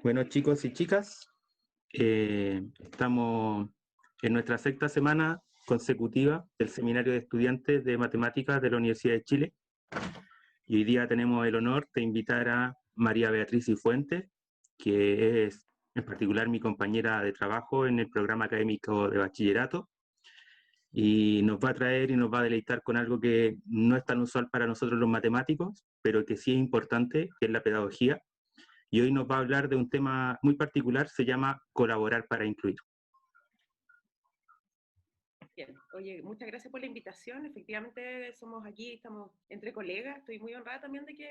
Bueno, chicos y chicas, estamos en nuestra sexta semana consecutiva del Seminario de Estudiantes de Matemáticas de la Universidad de Chile. Y hoy día tenemos el honor de invitar a María Beatriz Cifuentes, que es en particular mi compañera de trabajo en el programa académico de bachillerato, y nos va a traer y nos va a deleitar con algo que no es tan usual para nosotros los matemáticos, pero que sí es importante, que es la pedagogía. Y hoy nos va a hablar de un tema muy particular, se llama colaborar para incluir. Bien, oye, muchas gracias por la invitación. Efectivamente, somos aquí, estamos entre colegas. Estoy muy honrada también de que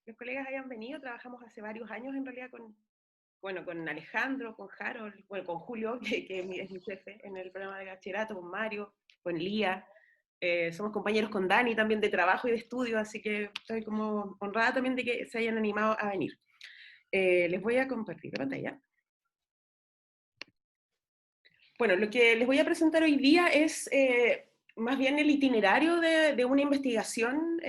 los colegas hayan venido. Trabajamos hace varios años en realidad con Alejandro, con Harold, bueno, con Julio, que es mi jefe en el programa de bachillerato, con Mario, con Lía. Somos compañeros con Dani también de trabajo y de estudio, así que estoy como honrada también de que se hayan animado a venir. Les voy a compartir la pantalla. Bueno, lo que les voy a presentar hoy día es más bien el itinerario de una investigación,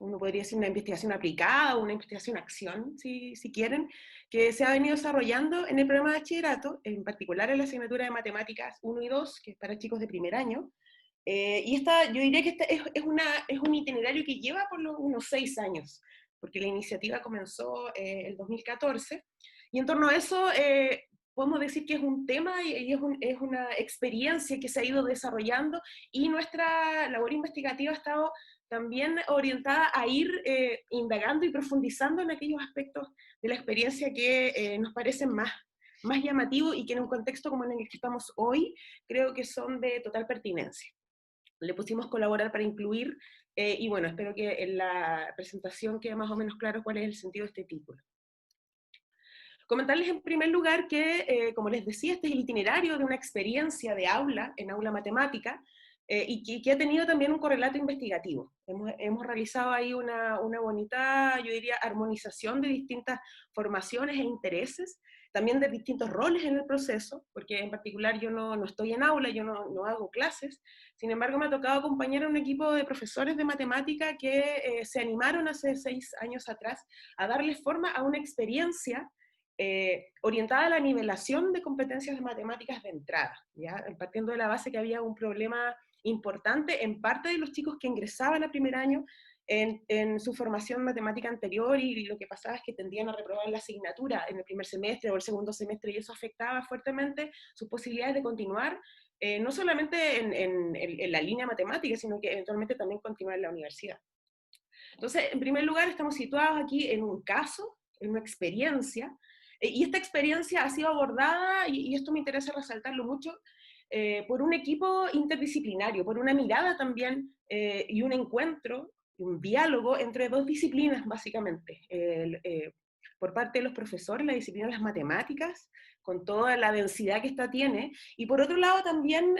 uno podría decir una investigación aplicada o una investigación acción, si quieren, que se ha venido desarrollando en el programa de bachillerato, en particular en la asignatura de Matemáticas 1 y 2, que es para chicos de primer año. Y yo diría que es un itinerario que lleva por unos 6 años, porque la iniciativa comenzó el 2014, y en torno a eso podemos decir que es un tema y es una experiencia que se ha ido desarrollando, y nuestra labor investigativa ha estado también orientada a ir indagando y profundizando en aquellos aspectos de la experiencia que nos parecen más llamativos y que en un contexto como en el que estamos hoy creo que son de total pertinencia. Le pusimos colaborar para incluir, y bueno, espero que en la presentación quede más o menos claro cuál es el sentido de este título. Comentarles en primer lugar que, como les decía, este es el itinerario de una experiencia de aula, en aula matemática, y que ha tenido también un correlato investigativo. Hemos realizado ahí una bonita, yo diría, armonización de distintas formaciones e intereses, también de distintos roles en el proceso, porque en particular yo no estoy en aula, yo no hago clases. Sin embargo, me ha tocado acompañar a un equipo de profesores de matemática que se animaron hace 6 años atrás a darle forma a una experiencia orientada a la nivelación de competencias de matemáticas de entrada, ¿ya? Partiendo de la base que había un problema importante en parte de los chicos que ingresaban a primer año en su formación matemática anterior, y lo que pasaba es que tendían a reprobar la asignatura en el primer semestre o el segundo semestre, y eso afectaba fuertemente sus posibilidades de continuar, no solamente en la línea matemática, sino que eventualmente también continuar en la universidad. Entonces, en primer lugar, estamos situados aquí en un caso, en una experiencia, y esta experiencia ha sido abordada, y esto me interesa resaltarlo mucho, por un equipo interdisciplinario, por una mirada también, y un encuentro, un diálogo entre dos disciplinas, básicamente. Por parte de los profesores, la disciplina de las matemáticas, con toda la densidad que esta tiene, y por otro lado también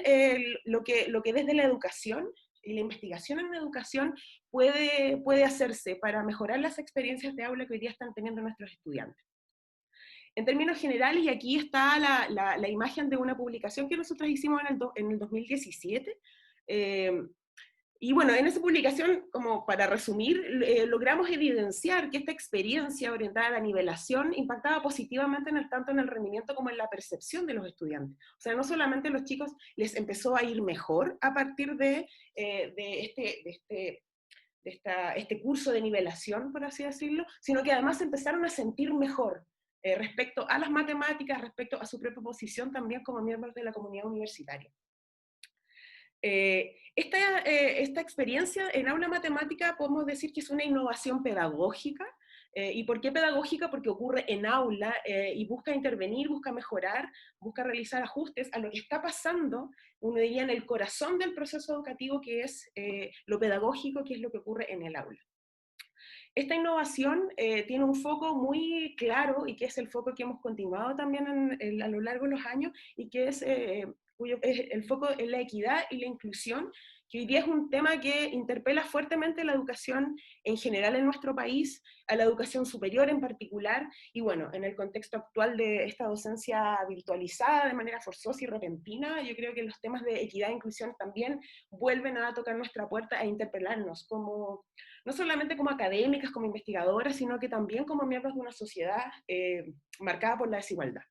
lo que desde la educación y la investigación en educación puede hacerse para mejorar las experiencias de aula que hoy día están teniendo nuestros estudiantes. En términos generales, y aquí está la imagen de una publicación que nosotros hicimos en el 2017, y bueno, en esa publicación, como para resumir, logramos evidenciar que esta experiencia orientada a la nivelación impactaba positivamente tanto en el rendimiento como en la percepción de los estudiantes. O sea, no solamente a los chicos les empezó a ir mejor a partir de este curso de nivelación, por así decirlo, sino que además empezaron a sentir mejor respecto a las matemáticas, respecto a su propia posición también como miembros de la comunidad universitaria. Esta experiencia en aula matemática podemos decir que es una innovación pedagógica. ¿Y por qué pedagógica? Porque ocurre en aula y busca intervenir, busca mejorar, busca realizar ajustes a lo que está pasando, uno diría, en el corazón del proceso educativo, que es lo pedagógico, que es lo que ocurre en el aula. Esta innovación tiene un foco muy claro, y que es el foco que hemos continuado también a lo largo de los años, y que es el foco en la equidad y la inclusión, que hoy día es un tema que interpela fuertemente la educación en general en nuestro país, a la educación superior en particular, y bueno, en el contexto actual de esta docencia virtualizada de manera forzosa y repentina, yo creo que los temas de equidad e inclusión también vuelven a tocar nuestra puerta e interpelarnos, como, no solamente como académicas, como investigadoras, sino que también como miembros de una sociedad marcada por la desigualdad.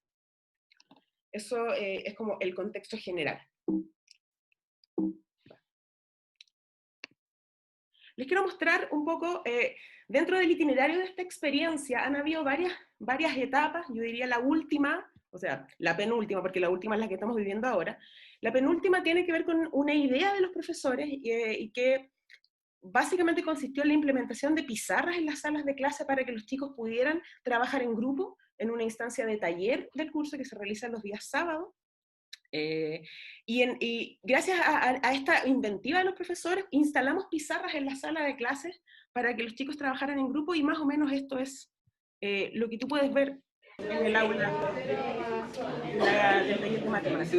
Eso es como el contexto general. Les quiero mostrar un poco, dentro del itinerario de esta experiencia han habido varias etapas, yo diría la última, o sea, la penúltima, porque la última es la que estamos viviendo ahora. La penúltima tiene que ver con una idea de los profesores y que básicamente consistió en la implementación de pizarras en las salas de clase para que los chicos pudieran trabajar en grupo en una instancia de taller del curso que se realiza los días sábados. Y gracias a esta inventiva de los profesores, instalamos pizarras en la sala de clases para que los chicos trabajaran en grupo, y más o menos esto es lo que tú puedes ver en el aula del taller de matemáticas.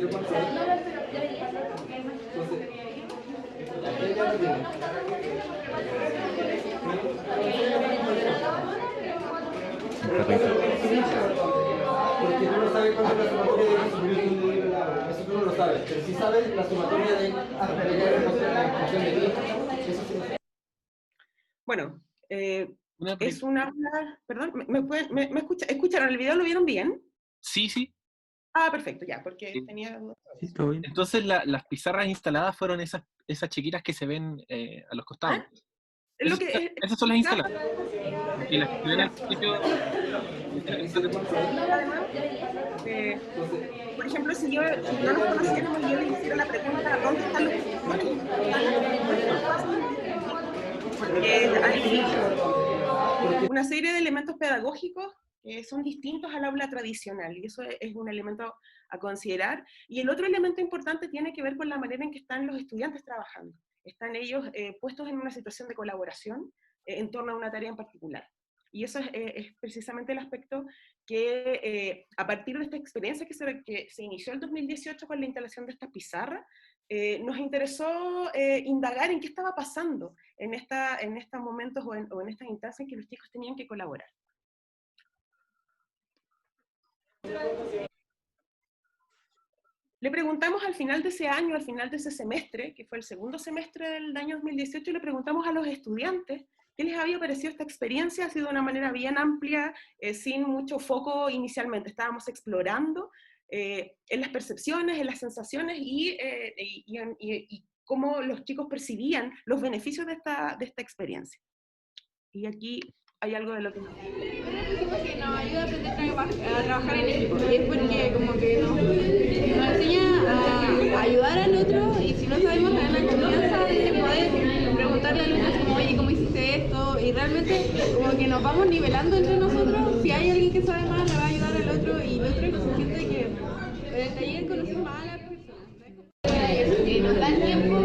Porque tú no sabes cuánto es la sumatoria de subir eso tú no lo sabes, pero sí sabes la sumatoria de función de ti, eso sí lo sabes. Bueno, es una aula, perdón, ¿me escucharon el video? ¿Lo vieron bien? Sí, sí. Ah, perfecto, ya, porque Sí. tenía dudas. Sí, todo bien. Entonces las pizarras instaladas fueron esas chiquitas que se ven a los costados. Lo que, Esas son las instaladas. Y las que ven al principio. Por ejemplo, si no nos conociéramos y yo le hiciera la pregunta, ¿dónde están los porque hay una serie de elementos pedagógicos que son distintos al aula tradicional, y eso es un elemento a considerar. Y el otro elemento importante tiene que ver con la manera en que están los estudiantes trabajando. Están ellos puestos en una situación de colaboración en torno a una tarea en particular. Y eso es precisamente el aspecto que a partir de esta experiencia que se inició en 2018 con la instalación de estas pizarras, nos interesó indagar en qué estaba pasando en estos momentos o en estas instancias en que los chicos tenían que colaborar. Le preguntamos al final de ese año, al final de ese semestre, que fue el segundo semestre del año 2018, le preguntamos a los estudiantes qué les había parecido esta experiencia. Ha sido de una manera bien amplia, sin mucho foco inicialmente. Estábamos explorando en las percepciones, en las sensaciones y cómo los chicos percibían los beneficios de esta experiencia. Y aquí hay algo de lo que nos que nos ayuda a aprender a trabajar en equipo, y es porque como que nos enseña a ayudar al otro, y si no sabemos tener la confianza de poder preguntarle al otro como, oye, ¿cómo hiciste esto? Y realmente como que nos vamos nivelando entre nosotros. Si hay alguien que sabe más, le va a ayudar al otro, y el otro se siente que en el taller conocemos más a la persona. Nos da el tiempo,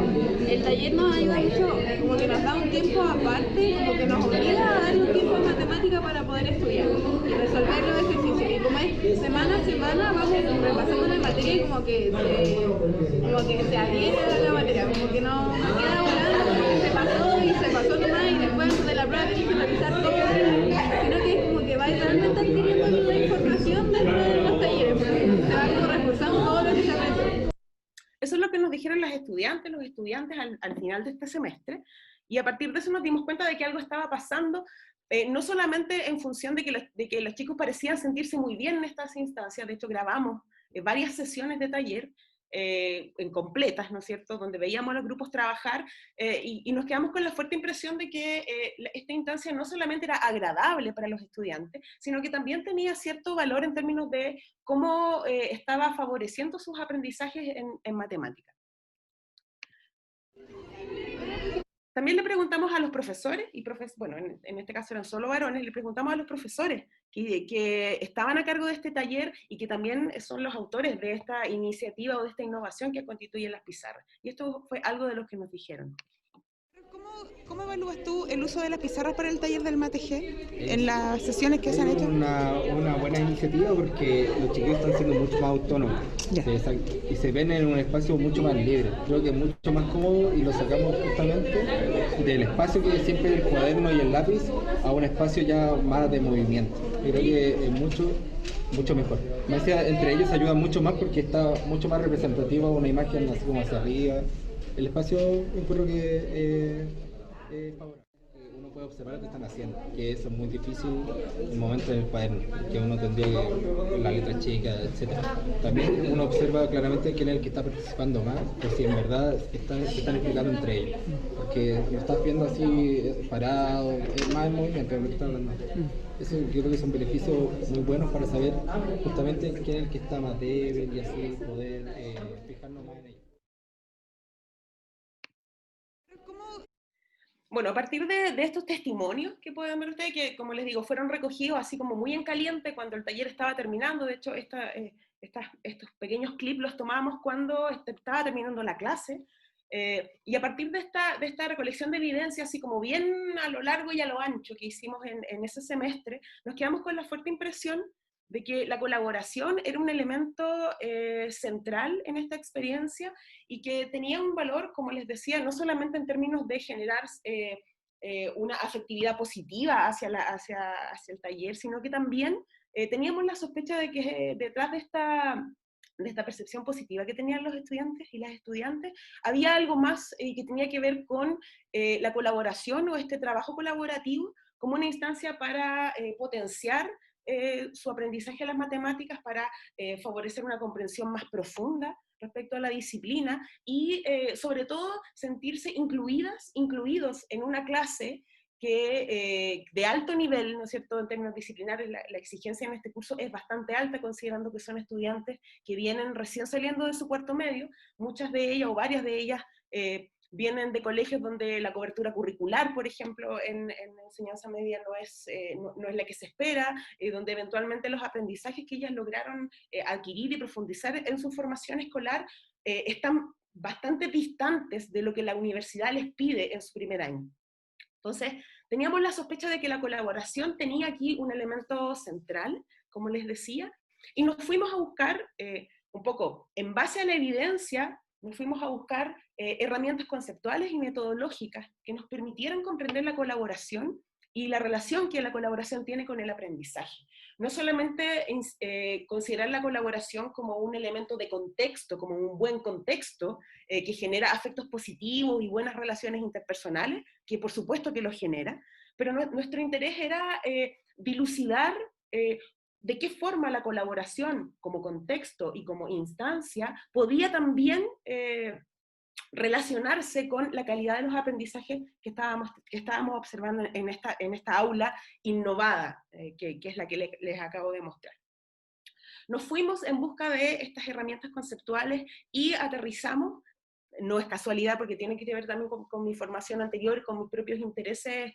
el taller nos ayuda mucho, como que nos da un tiempo aparte, como que nos obliga a darle un tiempo en matemática para poder estudiar y resolver los ejercicios. Y como es semana a semana, vamos repasando la materia y como que se adhiere a la materia, como que no queda volando, como que se pasó nomás, y después antes de la prueba tienes que revisar todo, sino que es como que va realmente adquiriendo la información dentro de los talleres, se va como reforzando todo lo que se aprende. Eso es lo que nos dijeron los estudiantes al final de este semestre, y a partir de eso nos dimos cuenta de que algo estaba pasando, no solamente en función de que los chicos parecían sentirse muy bien en estas instancias. De hecho grabamos varias sesiones de taller en completas, ¿no es cierto?, donde veíamos a los grupos trabajar y nos quedamos con la fuerte impresión de que esta instancia no solamente era agradable para los estudiantes, sino que también tenía cierto valor en términos de cómo estaba favoreciendo sus aprendizajes en matemáticas. También le preguntamos a los profesores, bueno, en este caso eran solo varones, le preguntamos a los profesores que estaban a cargo de este taller y que también son los autores de esta iniciativa o de esta innovación que constituyen las pizarras. Y esto fue algo de lo que nos dijeron. ¿Cómo evalúas tú el uso de las pizarras para el taller del MATG en las sesiones que se han Es hecho? una buena iniciativa porque los chiquillos están siendo mucho más autónomos y se ven en un espacio mucho más libre. Creo que es mucho más cómodo y lo sacamos justamente del espacio que siempre el cuaderno y el lápiz a un espacio ya más de movimiento. Creo que es mucho mejor. Entre ellos ayuda mucho más porque está mucho más representativa una imagen así como hacia arriba. El espacio yo creo que es favorable. Uno puede observar lo que están haciendo, que eso es muy difícil en el momento del cuaderno, que uno tendría que la letra chica, etc. También uno observa claramente quién es el que está participando más, por si en verdad se están explicando entre ellos, porque lo estás viendo así parado, es más en movimiento de lo que está hablando. Eso yo creo que son beneficios muy buenos para saber justamente quién es el que está más débil y así poder fijarnos más en ellos. Bueno, a partir de estos testimonios que pueden ver ustedes, que como les digo, fueron recogidos así como muy en caliente cuando el taller estaba terminando. De hecho, estos pequeños clips los tomamos cuando estaba terminando la clase. Y a partir de esta recolección de evidencia, así como bien a lo largo y a lo ancho que hicimos en ese semestre, nos quedamos con la fuerte impresión de que la colaboración era un elemento central en esta experiencia y que tenía un valor, como les decía, no solamente en términos de generar una afectividad positiva hacia el taller, sino que también teníamos la sospecha de que detrás de esta percepción positiva que tenían los estudiantes y las estudiantes, había algo más que tenía que ver con la colaboración o este trabajo colaborativo como una instancia para potenciar su aprendizaje de las matemáticas, para favorecer una comprensión más profunda respecto a la disciplina y sobre todo sentirse incluidos en una clase que de alto nivel, ¿no es cierto?, en términos disciplinares, la exigencia en este curso es bastante alta, considerando que son estudiantes que vienen recién saliendo de su cuarto medio, muchas de ellas o varias de ellas vienen de colegios donde la cobertura curricular, por ejemplo, en enseñanza media no es la que se espera, donde eventualmente los aprendizajes que ellas lograron adquirir y profundizar en su formación escolar están bastante distantes de lo que la universidad les pide en su primer año. Entonces, teníamos la sospecha de que la colaboración tenía aquí un elemento central, como les decía, y nos fuimos a buscar, un poco en base a la evidencia, nos fuimos a buscar herramientas conceptuales y metodológicas que nos permitieran comprender la colaboración y la relación que la colaboración tiene con el aprendizaje. No solamente considerar la colaboración como un elemento de contexto, como un buen contexto que genera afectos positivos y buenas relaciones interpersonales, que por supuesto que lo genera, pero nuestro interés era dilucidar de qué forma la colaboración como contexto y como instancia podía también relacionarse con la calidad de los aprendizajes que estábamos observando en esta aula innovada, que es la que les acabo de mostrar. Nos fuimos en busca de estas herramientas conceptuales y aterrizamos, no es casualidad porque tiene que ver también con mi formación anterior, con mis propios intereses,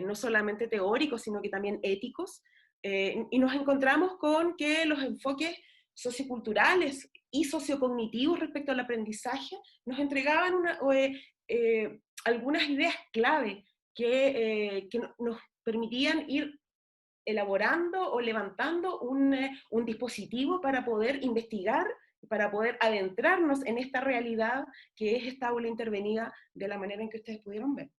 no solamente teóricos, sino que también éticos, y nos encontramos con que los enfoques socioculturales y sociocognitivos respecto al aprendizaje nos entregaban algunas ideas clave que nos permitían ir elaborando o levantando un dispositivo para poder investigar, para poder adentrarnos en esta realidad que es esta aula intervenida de la manera en que ustedes pudieron ver.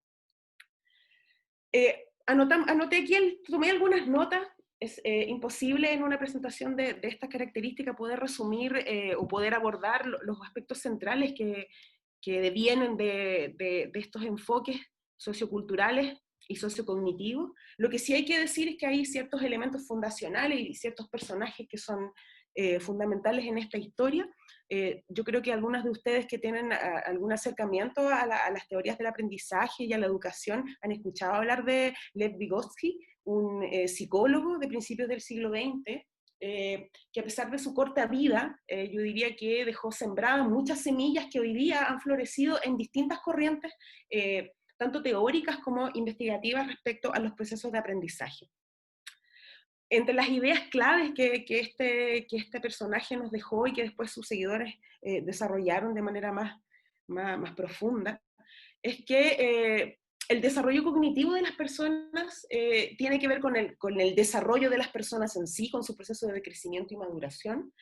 Anoté aquí, tomé algunas notas. Es imposible en una presentación de estas características poder resumir o poder abordar los aspectos centrales que devienen de estos enfoques socioculturales y sociocognitivos. Lo que sí hay que decir es que hay ciertos elementos fundacionales y ciertos personajes que son fundamentales en esta historia. Yo creo que algunas de ustedes que tienen algún acercamiento a las teorías del aprendizaje y a la educación han escuchado hablar de Lev Vygotsky, un psicólogo de principios del siglo XX, que a pesar de su corta vida, yo diría que dejó sembradas muchas semillas que hoy día han florecido en distintas corrientes, tanto teóricas como investigativas respecto a los procesos de aprendizaje. Entre las ideas claves que este personaje nos dejó y que después sus seguidores desarrollaron de manera más profunda, es que el desarrollo cognitivo de las personas tiene que ver con el desarrollo de las personas en sí, con su proceso de crecimiento y maduración,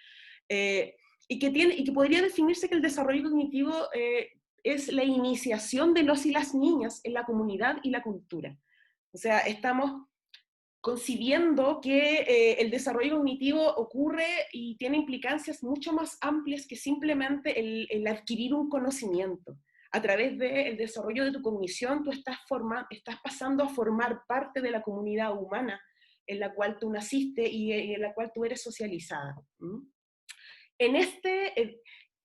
y que podría definirse que el desarrollo cognitivo es la iniciación de los y las niñas en la comunidad y la cultura. O sea, estamos concibiendo que el desarrollo cognitivo ocurre y tiene implicancias mucho más amplias que simplemente el adquirir un conocimiento. A través del desarrollo de tu cognición, tú estás pasando a formar parte de la comunidad humana en la cual tú naciste y en la cual tú eres socializada.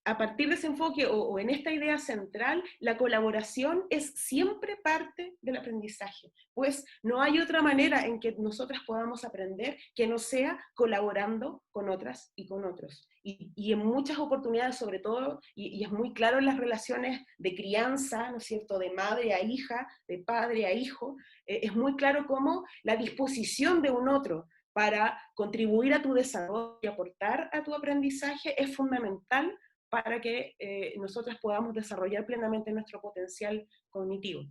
A partir de ese enfoque o en esta idea central, la colaboración es siempre parte del aprendizaje, pues no hay otra manera en que nosotras podamos aprender que no sea colaborando con otras y con otros. Y en muchas oportunidades, sobre todo, y es muy claro en las relaciones de crianza, ¿no es cierto?, de madre a hija, de padre a hijo, es muy claro cómo la disposición de un otro para contribuir a tu desarrollo y aportar a tu aprendizaje es fundamental para que nosotras podamos desarrollar plenamente nuestro potencial cognitivo.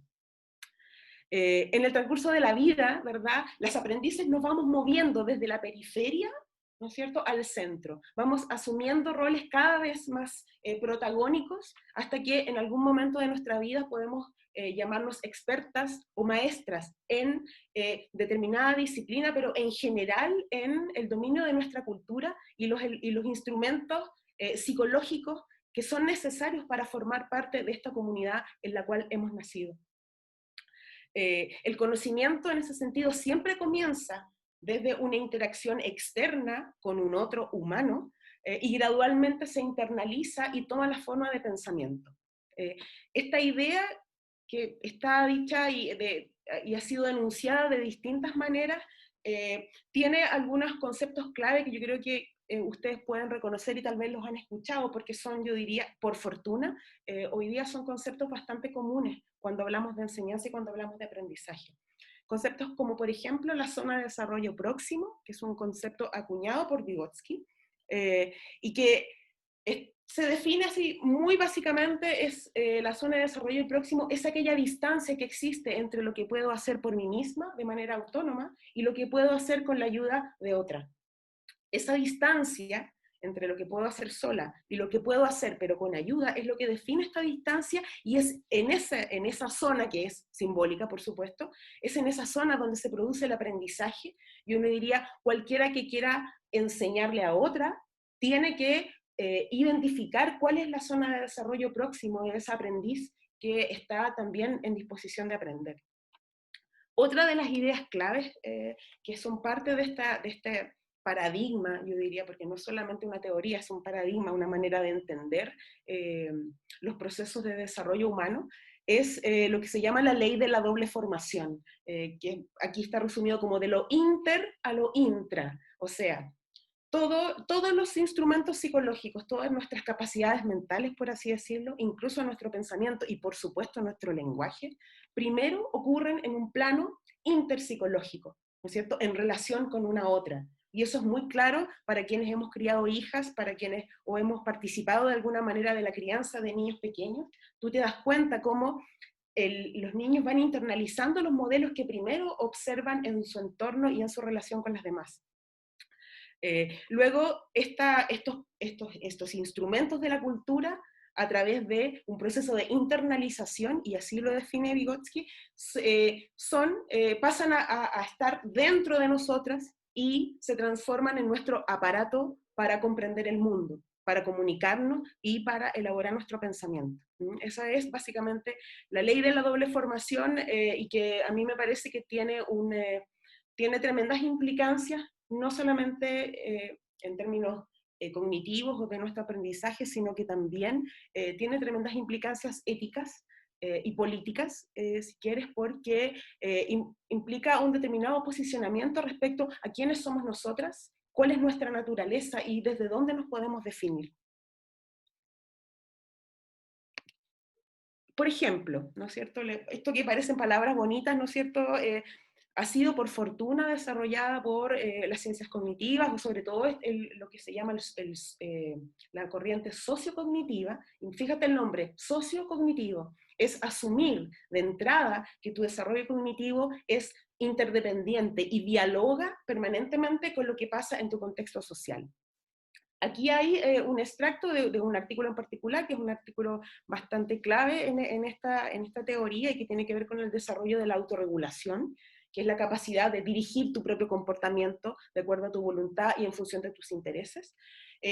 En el transcurso de la vida, ¿verdad?, las aprendices nos vamos moviendo desde la periferia, ¿no es cierto?, al centro. Vamos asumiendo roles cada vez más protagónicos hasta que en algún momento de nuestra vida podemos llamarnos expertas o maestras en determinada disciplina, pero en general en el dominio de nuestra cultura y los instrumentos psicológicos que son necesarios para formar parte de esta comunidad en la cual hemos nacido. El conocimiento en ese sentido siempre comienza desde una interacción externa con un otro humano y gradualmente se internaliza y toma la forma de pensamiento. Esta idea que está dicha y ha sido denunciada de distintas maneras, tiene algunos conceptos clave que yo creo que ustedes pueden reconocer y tal vez los han escuchado, porque son, yo diría, por fortuna, hoy día son conceptos bastante comunes cuando hablamos de enseñanza y cuando hablamos de aprendizaje. Conceptos como, por ejemplo, la zona de desarrollo próximo, que es un concepto acuñado por Vygotsky, y que se define así, muy básicamente, es la zona de desarrollo próximo, es aquella distancia que existe entre lo que puedo hacer por mí misma, de manera autónoma, y lo que puedo hacer con la ayuda de otra. Esa distancia entre lo que puedo hacer sola y lo que puedo hacer pero con ayuda es lo que define esta distancia, y es en esa zona, que es simbólica por supuesto, es en esa zona donde se produce el aprendizaje. Yo me diría, cualquiera que quiera enseñarle a otra tiene que identificar cuál es la zona de desarrollo próximo de ese aprendiz que está también en disposición de aprender. Otra de las ideas claves que son parte de este paradigma, yo diría, porque no es solamente una teoría, es un paradigma, una manera de entender los procesos de desarrollo humano, es lo que se llama la ley de la doble formación, que aquí está resumido como de lo inter a lo intra, o sea, todos los instrumentos psicológicos, todas nuestras capacidades mentales, por así decirlo, incluso nuestro pensamiento y por supuesto nuestro lenguaje, primero ocurren en un plano interpsicológico, ¿no es cierto?, en relación con una otra. Y eso es muy claro para quienes hemos criado hijas, para quienes o hemos participado de alguna manera de la crianza de niños pequeños. Tú te das cuenta cómo los niños van internalizando los modelos que primero observan en su entorno y en su relación con las demás. Luego, estos instrumentos de la cultura, a través de un proceso de internalización, y así lo define Vygotsky, pasan a estar dentro de nosotras y se transforman en nuestro aparato para comprender el mundo, para comunicarnos y para elaborar nuestro pensamiento. Esa es básicamente la ley de la doble formación, y que a mí me parece que tiene tremendas implicancias, no solamente en términos cognitivos o de nuestro aprendizaje, sino que también tiene tremendas implicancias éticas y políticas, si quieres, porque implica un determinado posicionamiento respecto a quiénes somos nosotras, cuál es nuestra naturaleza y desde dónde nos podemos definir. Por ejemplo, ¿no es cierto? Esto que parecen palabras bonitas, ¿no es cierto? ha sido por fortuna desarrollada por las ciencias cognitivas, o sobre todo lo que se llama la corriente sociocognitiva. Y fíjate el nombre, sociocognitivo, es asumir de entrada que tu desarrollo cognitivo es interdependiente y dialoga permanentemente con lo que pasa en tu contexto social. Aquí hay un extracto de un artículo en particular, que es un artículo bastante clave en esta teoría y que tiene que ver con el desarrollo de la autorregulación, que es la capacidad de dirigir tu propio comportamiento de acuerdo a tu voluntad y en función de tus intereses.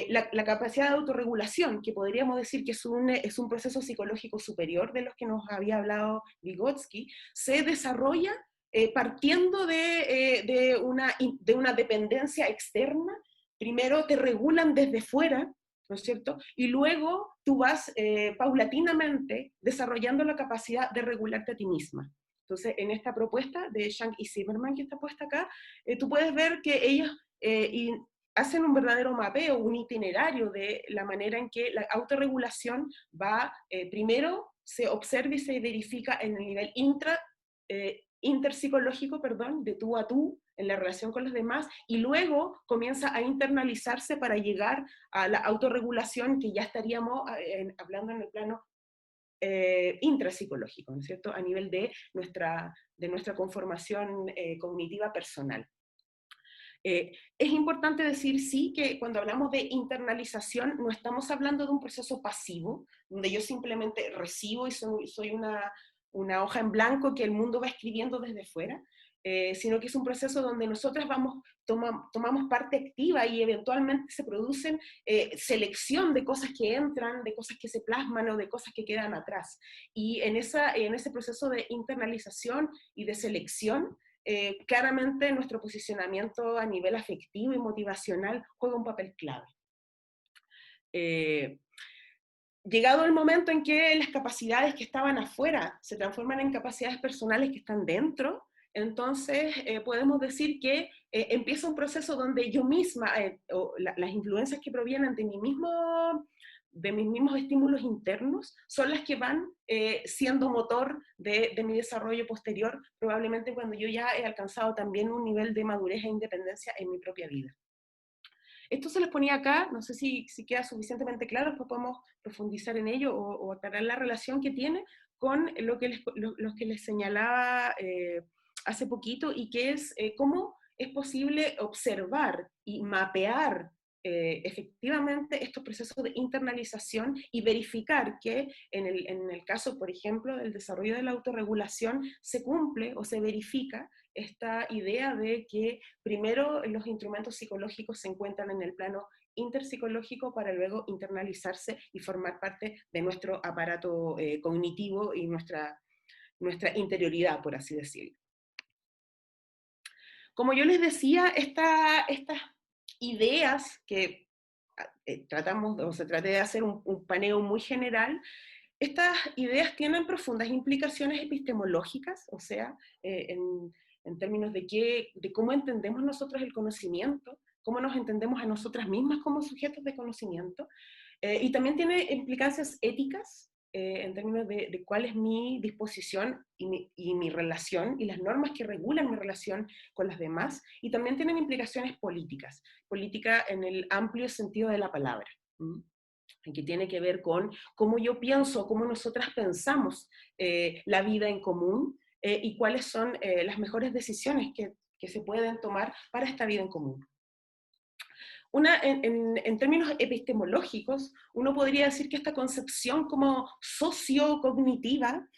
La capacidad de autorregulación, que podríamos decir que es un proceso psicológico superior de los que nos había hablado Vygotsky, se desarrolla partiendo de una dependencia externa. Primero te regulan desde fuera, ¿no es cierto? Y luego tú vas paulatinamente desarrollando la capacidad de regularte a ti misma. Entonces, en esta propuesta de Shank y Zimmerman, que está puesta acá, tú puedes ver que ellos hacen un verdadero mapeo, un itinerario de la manera en que la autorregulación va, primero se observa y se verifica en el nivel interpsicológico, de tú a tú, en la relación con los demás, y luego comienza a internalizarse para llegar a la autorregulación, que ya estaríamos hablando en el plano intrapsicológico, ¿no es cierto?, a nivel de nuestra conformación cognitiva personal. Es importante decir, sí, que cuando hablamos de internalización no estamos hablando de un proceso pasivo, donde yo simplemente recibo y soy una hoja en blanco que el mundo va escribiendo desde fuera, sino que es un proceso donde nosotras tomamos parte activa y eventualmente se producen selección de cosas que entran, de cosas que se plasman o de cosas que quedan atrás. Y en ese proceso de internalización y de selección, claramente nuestro posicionamiento a nivel afectivo y motivacional juega un papel clave. Llegado el momento en que las capacidades que estaban afuera se transforman en capacidades personales que están dentro, entonces podemos decir que empieza un proceso donde yo misma, las influencias que provienen de mis mismos estímulos internos, son las que van siendo motor de mi desarrollo posterior, probablemente cuando yo ya he alcanzado también un nivel de madurez e independencia en mi propia vida. Esto se les ponía acá, no sé si queda suficientemente claro, después podemos profundizar en ello o aclarar la relación que tiene con lo que les señalaba hace poquito, y que es cómo es posible observar y mapear efectivamente estos procesos de internalización y verificar que en el caso, por ejemplo, del desarrollo de la autorregulación, se cumple o se verifica esta idea de que primero los instrumentos psicológicos se encuentran en el plano interpsicológico para luego internalizarse y formar parte de nuestro aparato cognitivo y nuestra interioridad, por así decirlo. Como yo les decía, estas ideas que traté de hacer un paneo muy general, estas ideas tienen profundas implicaciones epistemológicas, o sea, en términos de cómo entendemos nosotros el conocimiento, cómo nos entendemos a nosotras mismas como sujetos de conocimiento, y también tiene implicancias éticas, en términos de cuál es mi disposición y mi relación, y las normas que regulan mi relación con las demás, y también tienen implicaciones políticas, política en el amplio sentido de la palabra, que tiene que ver con cómo yo pienso, cómo nosotras pensamos la vida en común, y cuáles son las mejores decisiones que se pueden tomar para esta vida en común. En términos epistemológicos, uno podría decir que esta concepción como sociocognitiva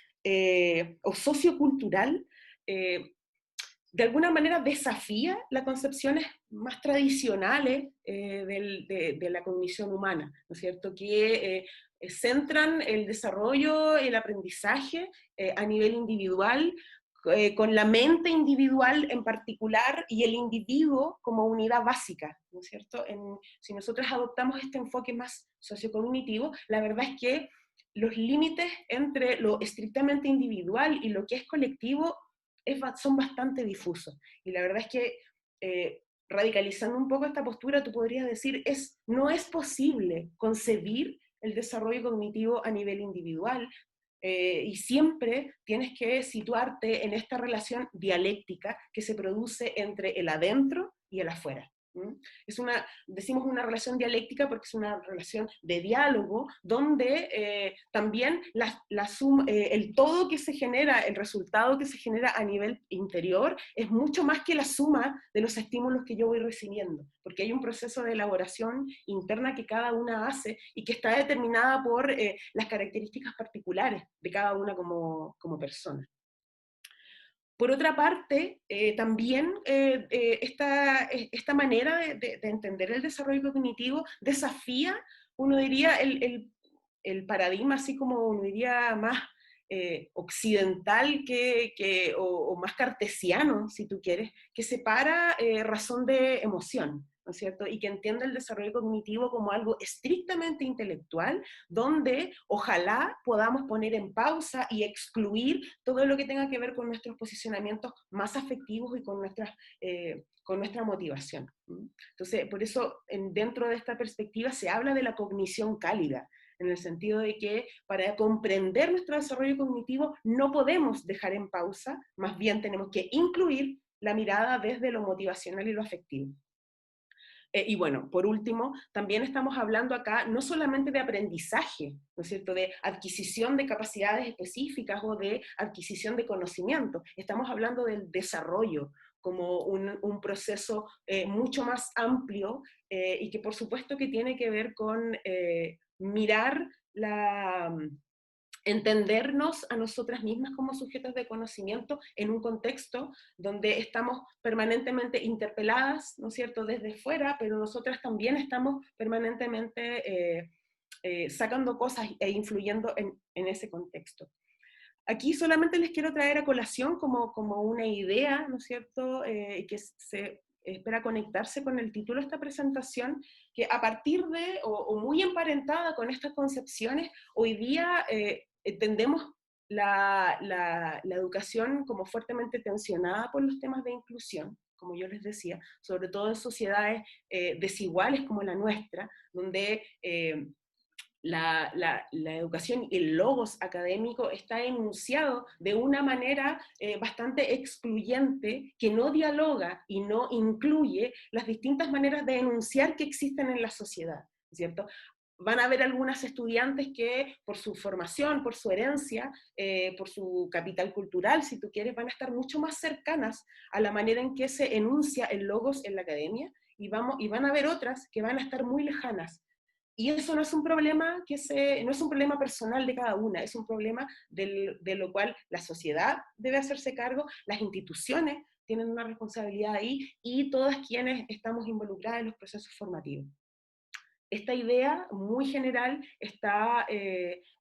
o sociocultural de alguna manera desafía las concepciones más tradicionales de la cognición humana, ¿no es cierto?, que centran el desarrollo, el aprendizaje a nivel individual, con la mente individual en particular y el individuo como unidad básica, ¿no es cierto? Si nosotros adoptamos este enfoque más sociocognitivo, la verdad es que los límites entre lo estrictamente individual y lo que es colectivo son bastante difusos. Y la verdad es que, radicalizando un poco esta postura, tú podrías decir, no es posible concebir el desarrollo cognitivo a nivel individual, y siempre tienes que situarte en esta relación dialéctica que se produce entre el adentro y el afuera. Decimos una relación dialéctica porque es una relación de diálogo, donde también el todo que se genera, el resultado que se genera a nivel interior, es mucho más que la suma de los estímulos que yo voy recibiendo, porque hay un proceso de elaboración interna que cada una hace y que está determinada por las características particulares de cada una como persona. Por otra parte, también esta manera de entender el desarrollo cognitivo desafía, uno diría, el paradigma así como uno diría más occidental o más cartesiano, si tú quieres, que separa razón de emoción, ¿no es cierto? Y que entiende el desarrollo cognitivo como algo estrictamente intelectual, donde ojalá podamos poner en pausa y excluir todo lo que tenga que ver con nuestros posicionamientos más afectivos y con nuestra motivación. Entonces, por eso, dentro de esta perspectiva se habla de la cognición cálida, en el sentido de que para comprender nuestro desarrollo cognitivo no podemos dejar en pausa, más bien tenemos que incluir la mirada desde lo motivacional y lo afectivo. Y bueno, por último, también estamos hablando acá no solamente de aprendizaje, ¿no es cierto?, de adquisición de capacidades específicas o de adquisición de conocimiento, estamos hablando del desarrollo como un proceso mucho más amplio y que por supuesto que tiene que ver con mirar entendernos a nosotras mismas como sujetos de conocimiento en un contexto donde estamos permanentemente interpeladas, ¿no es cierto?, desde fuera, pero nosotras también estamos permanentemente sacando cosas e influyendo en ese contexto. Aquí solamente les quiero traer a colación como una idea, ¿no es cierto?, que se espera conectarse con el título de esta presentación, que a partir de, o muy emparentada con estas concepciones, hoy día entendemos la educación como fuertemente tensionada por los temas de inclusión, como yo les decía, sobre todo en sociedades desiguales como la nuestra, donde la educación y el logos académico está enunciado de una manera bastante excluyente, que no dialoga y no incluye las distintas maneras de enunciar que existen en la sociedad, ¿cierto? Van a haber algunas estudiantes que por su formación, por su herencia, por su capital cultural, si tú quieres, van a estar mucho más cercanas a la manera en que se enuncia el logos en la academia, y van a haber otras que van a estar muy lejanas. Y eso no es un problema no es un problema personal de cada una, es un problema de lo cual la sociedad debe hacerse cargo, las instituciones tienen una responsabilidad ahí, y todas quienes estamos involucradas en los procesos formativos. Esta idea muy general está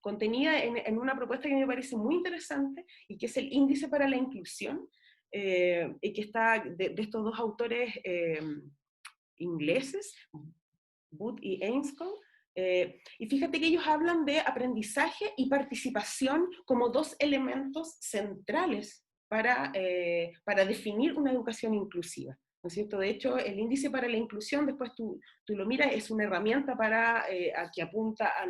contenida en una propuesta que me parece muy interesante, y que es el Índice para la Inclusión, y que está de estos dos autores ingleses, Booth y Ainscough, y fíjate que ellos hablan de aprendizaje y participación como dos elementos centrales para definir una educación inclusiva, ¿no es cierto? De hecho, el Índice para la Inclusión, después tú lo miras, es una herramienta que apunta a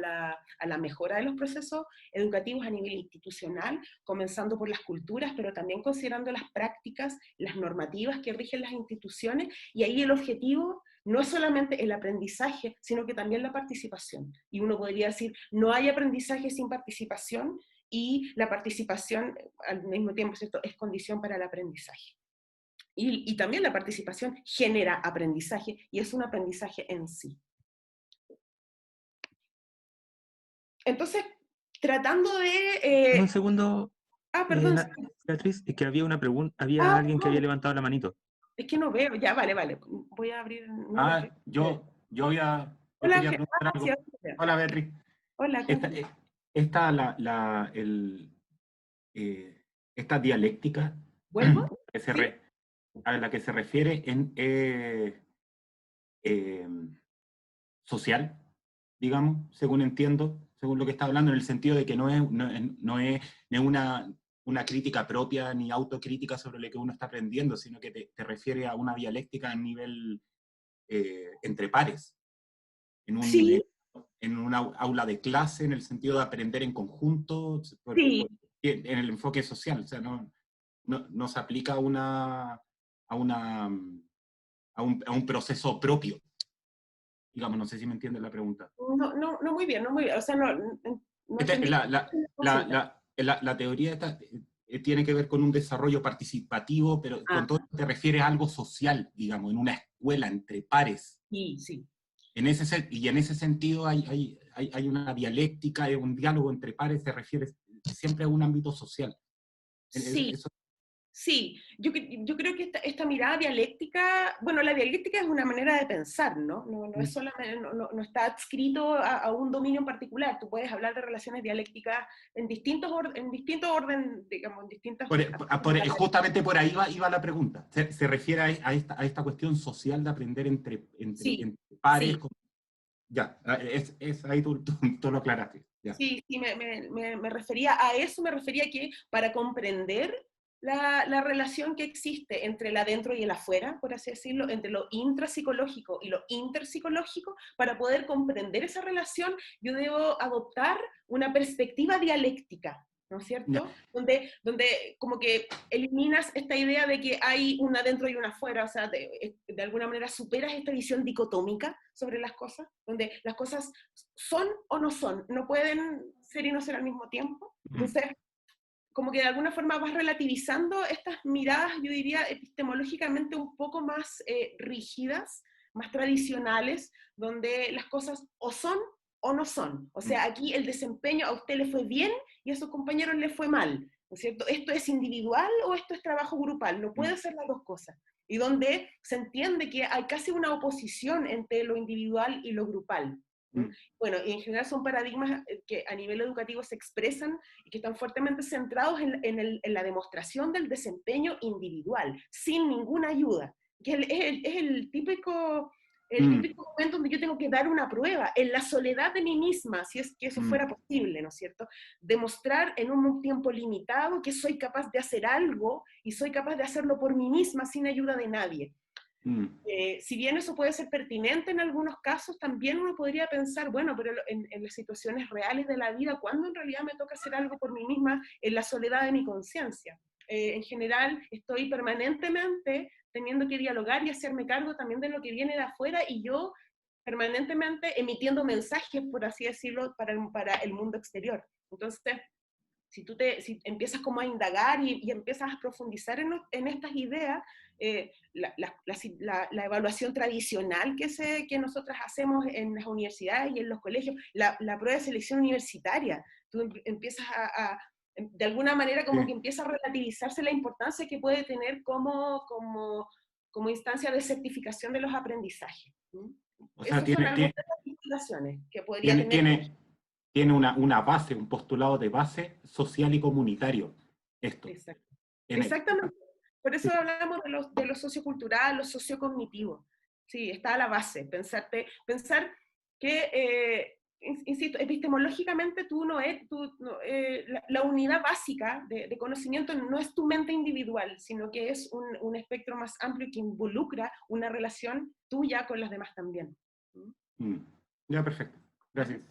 la mejora de los procesos educativos a nivel institucional, comenzando por las culturas, pero también considerando las prácticas, las normativas que rigen las instituciones, y ahí el objetivo no es solamente el aprendizaje, sino que también la participación. Y uno podría decir, no hay aprendizaje sin participación, y la participación al mismo tiempo, ¿cierto?, es condición para el aprendizaje. Y también la participación genera aprendizaje, y es un aprendizaje en sí. Entonces, tratando de... Un segundo, perdón. Beatriz, es que había una pregunta, había alguien que había levantado la manito. Es que no veo, ya, vale, voy a abrir... Yo quería preguntar algo. Hola, Beatriz. Hola. Esta dialéctica ¿Vuelvo? a la que se refiere social, digamos, según entiendo, según lo que está hablando, en el sentido de que no es una crítica propia ni autocrítica sobre lo que uno está aprendiendo, sino que te refiere a una dialéctica a nivel entre pares, en un nivel en una aula de clase, en el sentido de aprender en conjunto, Sí. en el enfoque social, o sea, no se aplica a un proceso propio. Digamos, no sé si me entienden la pregunta. No muy bien, no muy bien. O sea, no entendí. La teoría esta, tiene que ver con un desarrollo participativo, pero con todo te refieres a algo social, digamos, en una escuela, entre pares. Sí, sí. Y en ese sentido hay una dialéctica, un diálogo entre pares, se refiere siempre a un ámbito social. Sí. Eso, Sí, yo creo que esta mirada dialéctica, bueno, la dialéctica es una manera de pensar, ¿no? No es solamente, no está adscrito a un dominio en particular. Tú puedes hablar de relaciones dialécticas en distintos orden, digamos, en distintas... justamente por ahí iba la pregunta. Se refiere a esta cuestión social de aprender entre pares. Sí. Ya, ahí tú lo aclaraste. Ya. Sí, me refería a eso, me refería que para comprender la relación que existe entre el adentro y el afuera, por así decirlo, entre lo intrapsicológico y lo interpsicológico, para poder comprender esa relación, yo debo adoptar una perspectiva dialéctica, ¿no es cierto? Yeah. Donde como que eliminas esta idea de que hay un adentro y un afuera, o sea, de alguna manera superas esta visión dicotómica sobre las cosas, donde las cosas son o no son, no pueden ser y no ser al mismo tiempo. Entonces, como que de alguna forma vas relativizando estas miradas, yo diría, epistemológicamente un poco más rígidas, más tradicionales, donde las cosas o son o no son. O sea, aquí el desempeño a usted le fue bien y a sus compañeros le fue mal, ¿no es cierto? ¿Esto es individual o esto es trabajo grupal? No puede ser las dos cosas. Y donde se entiende que hay casi una oposición entre lo individual y lo grupal. Bueno, y en general son paradigmas que a nivel educativo se expresan y que están fuertemente centrados en la demostración del desempeño individual, sin ninguna ayuda, que es el típico momento donde yo tengo que dar una prueba, en la soledad de mí misma, si es que eso fuera posible, ¿no es cierto? Demostrar en un tiempo limitado que soy capaz de hacer algo y soy capaz de hacerlo por mí misma sin ayuda de nadie. Si bien eso puede ser pertinente en algunos casos, también uno podría pensar, bueno, pero en las situaciones reales de la vida, ¿cuándo en realidad me toca hacer algo por mí misma en la soledad de mi conciencia? En general, estoy permanentemente teniendo que dialogar y hacerme cargo también de lo que viene de afuera, y yo permanentemente emitiendo mensajes, por así decirlo, para el mundo exterior. Entonces, si empiezas como a indagar y empiezas a profundizar en estas ideas, la evaluación tradicional que nosotras hacemos en las universidades y en los colegios, la prueba de selección universitaria, tú empiezas de alguna manera como que empieza a relativizarse la importancia que puede tener como instancia de certificación de los aprendizajes. O sea, esas son algunas de las investigaciones que podría tener. Tiene una base, un postulado de base social y comunitario. Esto. Exactamente. Por eso hablamos de lo sociocultural, lo sociocognitivo. Sí, está a la base. Pensar que, insisto, epistemológicamente la unidad básica de conocimiento no es tu mente individual, sino que es un espectro más amplio que involucra una relación tuya con las demás también. Ya, perfecto. Gracias.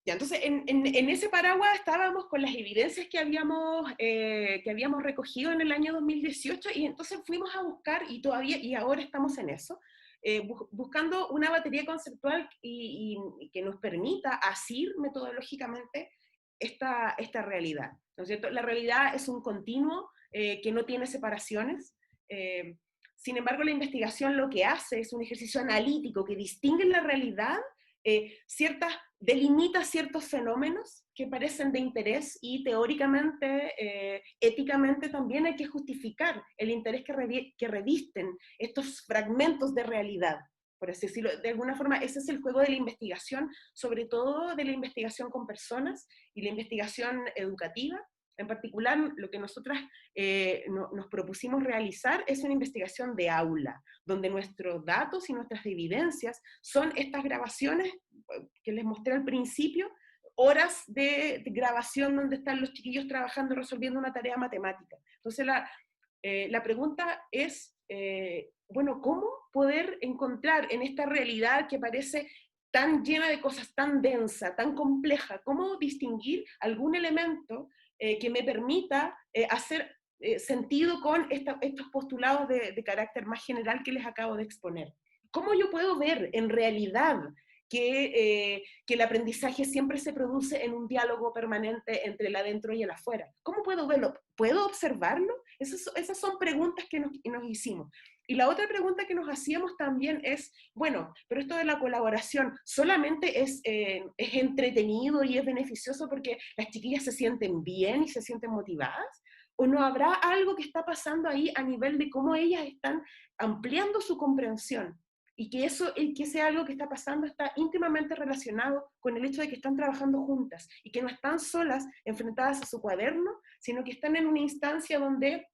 Ya, entonces, en ese paraguas estábamos con las evidencias que habíamos recogido en el año 2018, y entonces fuimos a buscar, y ahora estamos en eso, buscando una batería conceptual y que nos permita asir metodológicamente esta realidad, ¿no es cierto? La realidad es un continuo que no tiene separaciones. Sin embargo, la investigación lo que hace es un ejercicio analítico que distingue la realidad, delimita ciertos fenómenos que parecen de interés, y teóricamente, éticamente también hay que justificar el interés que revisten estos fragmentos de realidad, por así decirlo. De alguna forma ese es el juego de la investigación, sobre todo de la investigación con personas y la investigación educativa. En particular, lo que nosotras nos propusimos realizar es una investigación de aula, donde nuestros datos y nuestras evidencias son estas grabaciones que les mostré al principio, horas de grabación donde están los chiquillos trabajando, resolviendo una tarea matemática. Entonces la pregunta es, bueno, ¿cómo poder encontrar en esta realidad que parece tan llena de cosas, tan densa, tan compleja, ¿cómo distinguir algún elemento que me permita hacer sentido con estos postulados de carácter más general que les acabo de exponer? ¿Cómo yo puedo ver en realidad que el aprendizaje siempre se produce en un diálogo permanente entre el adentro y el afuera? ¿Cómo puedo verlo? ¿Puedo observarlo? Esas son preguntas que nos hicimos. Y la otra pregunta que nos hacíamos también es, bueno, pero esto de la colaboración solamente es entretenido y es beneficioso porque las chiquillas se sienten bien y se sienten motivadas, ¿o no habrá algo que está pasando ahí a nivel de cómo ellas están ampliando su comprensión? Y que ese algo que está pasando está íntimamente relacionado con el hecho de que están trabajando juntas y que no están solas enfrentadas a su cuaderno, sino que están en una instancia donde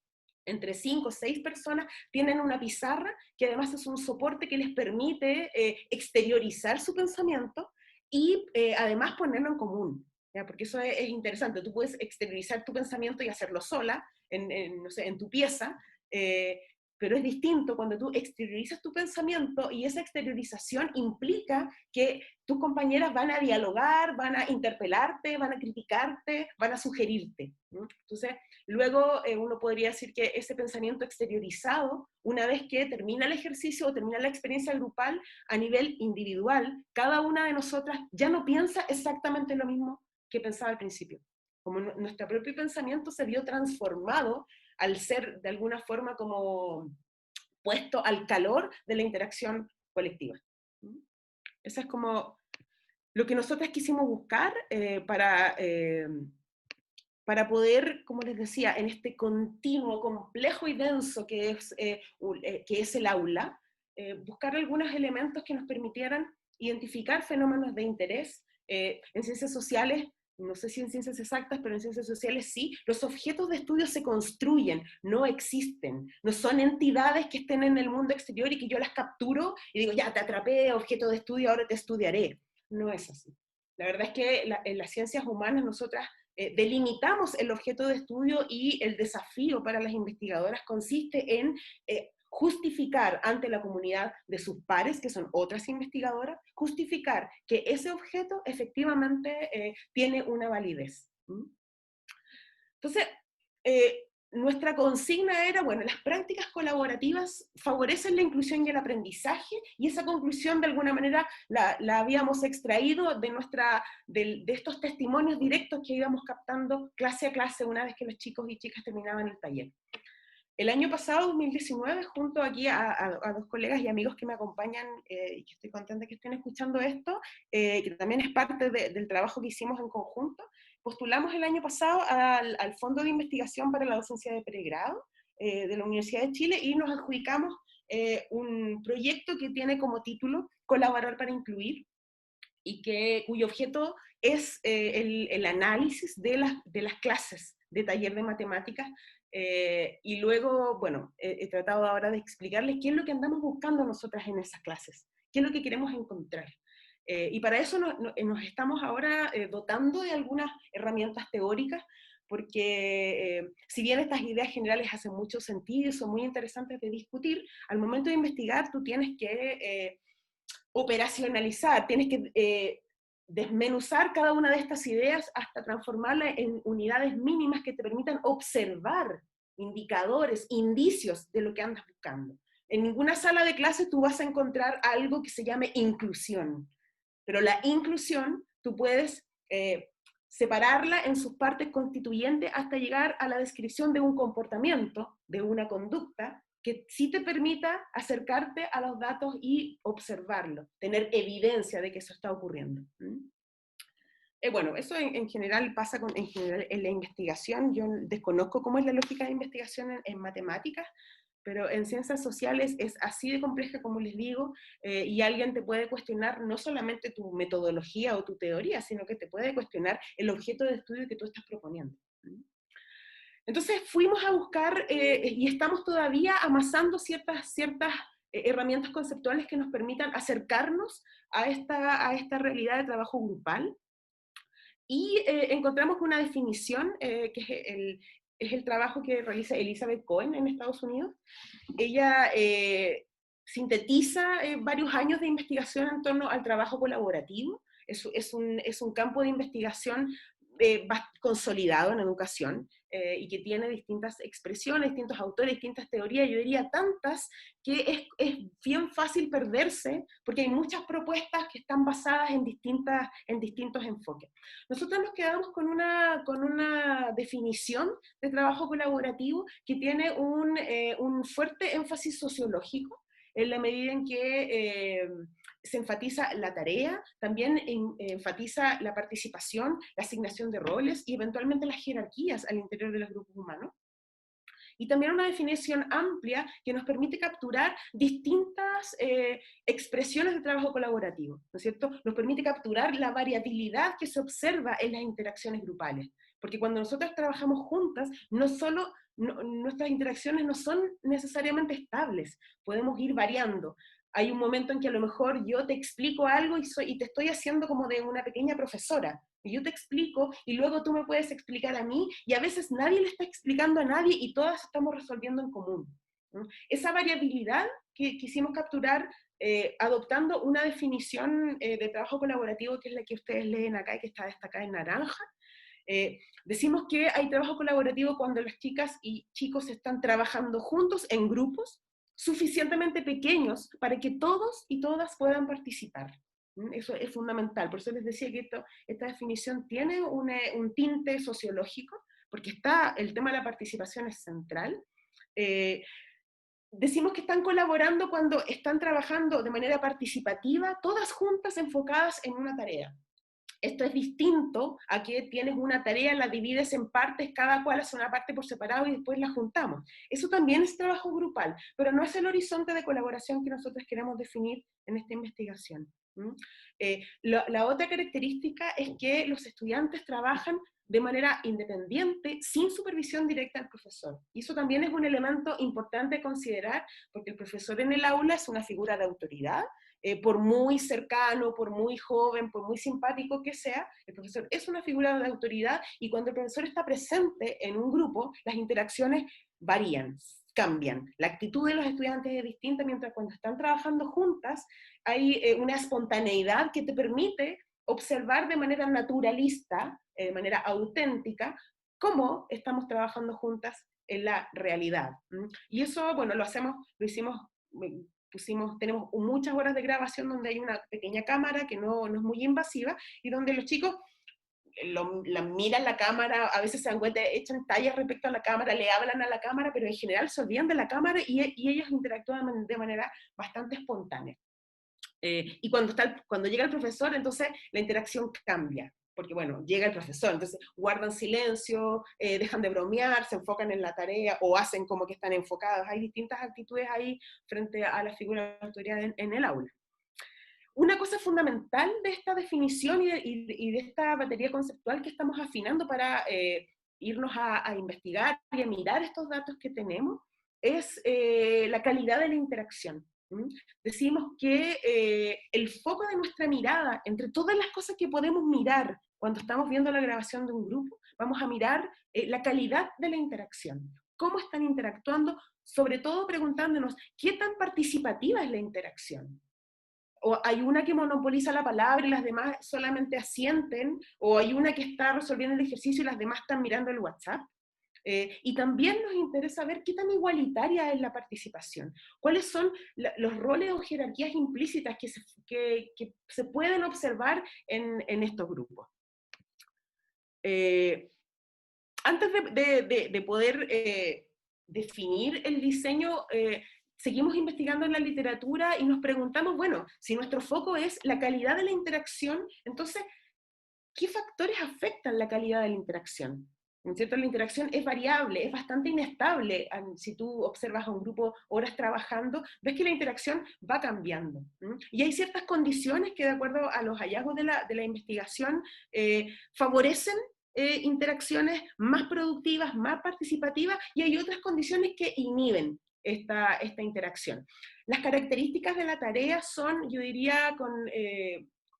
entre 5 o 6 personas tienen una pizarra que además es un soporte que les permite exteriorizar su pensamiento y además ponerlo en común. ¿Ya? Porque eso es interesante, tú puedes exteriorizar tu pensamiento y hacerlo sola, no sé, en tu pieza, pero es distinto cuando tú exteriorizas tu pensamiento y esa exteriorización implica que tus compañeras van a dialogar, van a interpelarte, van a criticarte, van a sugerirte, ¿no? Entonces, luego uno podría decir que ese pensamiento exteriorizado, una vez que termina el ejercicio o termina la experiencia grupal, a nivel individual, cada una de nosotras ya no piensa exactamente lo mismo que pensaba al principio. Como nuestro propio pensamiento se vio transformado al ser de alguna forma como puesto al calor de la interacción colectiva. Eso es como lo que nosotros quisimos buscar para poder, como les decía, en este continuo, complejo y denso que es el aula, buscar algunos elementos que nos permitieran identificar fenómenos de interés. En ciencias sociales, no sé si en ciencias exactas, pero en ciencias sociales sí, los objetos de estudio se construyen, no existen, no son entidades que estén en el mundo exterior y que yo las capturo y digo, ya te atrapé, objeto de estudio, ahora te estudiaré. No es así. La verdad es que en las ciencias humanas nosotras delimitamos el objeto de estudio y el desafío para las investigadoras consiste en justificar ante la comunidad de sus pares, que son otras investigadoras, justificar que ese objeto efectivamente tiene una validez. Entonces, nuestra consigna era, bueno, las prácticas colaborativas favorecen la inclusión y el aprendizaje, y esa conclusión de alguna manera la habíamos extraído de estos testimonios directos que íbamos captando clase a clase una vez que los chicos y chicas terminaban el taller. El año pasado, 2019, junto aquí a 2 colegas y amigos que me acompañan, y que estoy contenta que estén escuchando esto, que también es parte del trabajo que hicimos en conjunto, postulamos el año pasado al Fondo de Investigación para la Docencia de Pregrado de la Universidad de Chile y nos adjudicamos un proyecto que tiene como título Colaborar para Incluir, y cuyo objeto es el análisis de las clases de taller de matemáticas. Y luego, bueno, he tratado ahora de explicarles qué es lo que andamos buscando nosotras en esas clases, qué es lo que queremos encontrar. Y para eso nos estamos ahora dotando de algunas herramientas teóricas, porque si bien estas ideas generales hacen mucho sentido y son muy interesantes de discutir, al momento de investigar tú tienes que operacionalizar, tienes que desmenuzar cada una de estas ideas hasta transformarla en unidades mínimas que te permitan observar indicadores, indicios de lo que andas buscando. En ninguna sala de clase tú vas a encontrar algo que se llame inclusión, pero la inclusión tú puedes separarla en sus partes constituyentes hasta llegar a la descripción de un comportamiento, de una conducta, que sí te permita acercarte a los datos y observarlo, tener evidencia de que eso está ocurriendo. Bueno, eso en general pasa en la investigación. Yo desconozco cómo es la lógica de investigación en matemáticas, pero en ciencias sociales es así de compleja como les digo, y alguien te puede cuestionar no solamente tu metodología o tu teoría, sino que te puede cuestionar el objeto de estudio que tú estás proponiendo. Entonces fuimos a buscar, y estamos todavía amasando ciertas herramientas conceptuales que nos permitan acercarnos a esta realidad de trabajo grupal, y encontramos una definición que es el trabajo que realiza Elizabeth Cohen en Estados Unidos. Ella sintetiza varios años de investigación en torno al trabajo colaborativo. Es un campo de investigación consolidado en educación y que tiene distintas expresiones, distintos autores, distintas teorías, yo diría tantas, que es bien fácil perderse, porque hay muchas propuestas que están basadas en distintos enfoques. Nosotros nos quedamos con una definición de trabajo colaborativo que tiene un fuerte énfasis sociológico, en la medida en que se enfatiza la tarea, también enfatiza la participación, la asignación de roles y eventualmente las jerarquías al interior de los grupos humanos. Y también una definición amplia que nos permite capturar distintas expresiones de trabajo colaborativo, ¿no es cierto? Nos permite capturar la variabilidad que se observa en las interacciones grupales, porque cuando nosotros trabajamos juntas, nuestras interacciones no son necesariamente estables, podemos ir variando. Hay un momento en que a lo mejor yo te explico algo y te estoy haciendo como de una pequeña profesora, y yo te explico, y luego tú me puedes explicar a mí, y a veces nadie le está explicando a nadie, y todas estamos resolviendo en común, ¿no? Esa variabilidad que quisimos capturar adoptando una definición de trabajo colaborativo, que es la que ustedes leen acá y que está destacada en naranja. Decimos que hay trabajo colaborativo cuando las chicas y chicos están trabajando juntos en grupos suficientemente pequeños para que todos y todas puedan participar. Eso es fundamental, por eso les decía que esta definición tiene un tinte sociológico, porque el tema de la participación es central. Decimos que están colaborando cuando están trabajando de manera participativa, todas juntas enfocadas en una tarea. Esto es distinto a que tienes una tarea, la divides en partes, cada cual hace una parte por separado y después la juntamos. Eso también es trabajo grupal, pero no es el horizonte de colaboración que nosotros queremos definir en esta investigación. La otra característica es que los estudiantes trabajan de manera independiente, sin supervisión directa del profesor. Y eso también es un elemento importante a considerar, porque el profesor en el aula es una figura de autoridad, por muy cercano, por muy joven, por muy simpático que sea, el profesor es una figura de autoridad, y cuando el profesor está presente en un grupo, las interacciones varían, cambian. La actitud de los estudiantes es distinta, mientras cuando están trabajando juntas, hay una espontaneidad que te permite observar de manera naturalista, de manera auténtica, cómo estamos trabajando juntas en la realidad. Y eso, bueno, tenemos muchas horas de grabación donde hay una pequeña cámara que no es muy invasiva, y donde los chicos miran la cámara, a veces se dan cuenta, echan tallas respecto a la cámara, le hablan a la cámara, pero en general se olvidan de la cámara y ellos interactúan de manera bastante espontánea. Y cuando llega el profesor, entonces la interacción cambia, porque bueno, llega el profesor, entonces guardan silencio, dejan de bromear, se enfocan en la tarea o hacen como que están enfocados. Hay distintas actitudes ahí frente a la figura de autoridad en el aula. Una cosa fundamental de esta definición y de esta batería conceptual que estamos afinando para irnos a investigar y a mirar estos datos que tenemos es la calidad de la interacción. Decimos que el foco de nuestra mirada, entre todas las cosas que podemos mirar cuando estamos viendo la grabación de un grupo, vamos a mirar la calidad de la interacción. ¿Cómo están interactuando? Sobre todo preguntándonos, ¿qué tan participativa es la interacción? O hay una que monopoliza la palabra y las demás solamente asienten, o hay una que está resolviendo el ejercicio y las demás están mirando el WhatsApp. Y también nos interesa ver qué tan igualitaria es la participación, cuáles son los roles o jerarquías implícitas que se pueden observar en estos grupos. Antes de poder definir el diseño, seguimos investigando en la literatura y nos preguntamos, bueno, si nuestro foco es la calidad de la interacción, entonces, ¿qué factores afectan la calidad de la interacción? ¿No es cierto? La interacción es variable, es bastante inestable. Si tú observas a un grupo horas trabajando, ves que la interacción va cambiando. Y hay ciertas condiciones que, de acuerdo a los hallazgos de la investigación, favorecen interacciones más productivas, más participativas, y hay otras condiciones que inhiben esta interacción. Las características de la tarea son, yo diría,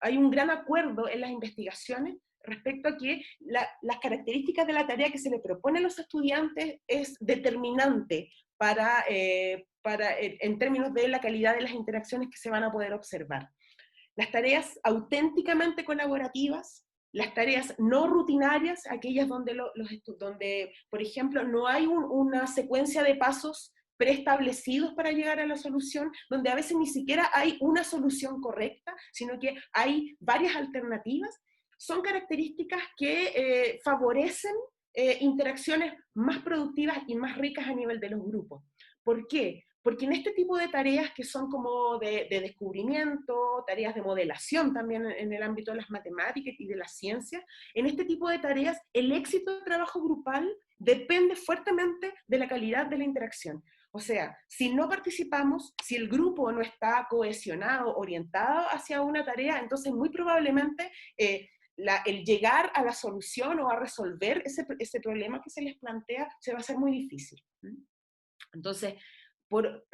hay un gran acuerdo en las investigaciones respecto a que las características de la tarea que se le propone a los estudiantes es determinante para en términos de la calidad de las interacciones que se van a poder observar. Las tareas auténticamente colaborativas, las tareas no rutinarias, aquellas donde por ejemplo, no hay una secuencia de pasos preestablecidos para llegar a la solución, donde a veces ni siquiera hay una solución correcta, sino que hay varias alternativas, son características que favorecen interacciones más productivas y más ricas a nivel de los grupos. ¿Por qué? Porque en este tipo de tareas que son como de descubrimiento, tareas de modelación también en el ámbito de las matemáticas y de las ciencias, en este tipo de tareas el éxito del trabajo grupal depende fuertemente de la calidad de la interacción. O sea, si no participamos, si el grupo no está cohesionado, orientado hacia una tarea, entonces muy probablemente el llegar a la solución o a resolver ese problema que se les plantea se va a hacer muy difícil. Entonces,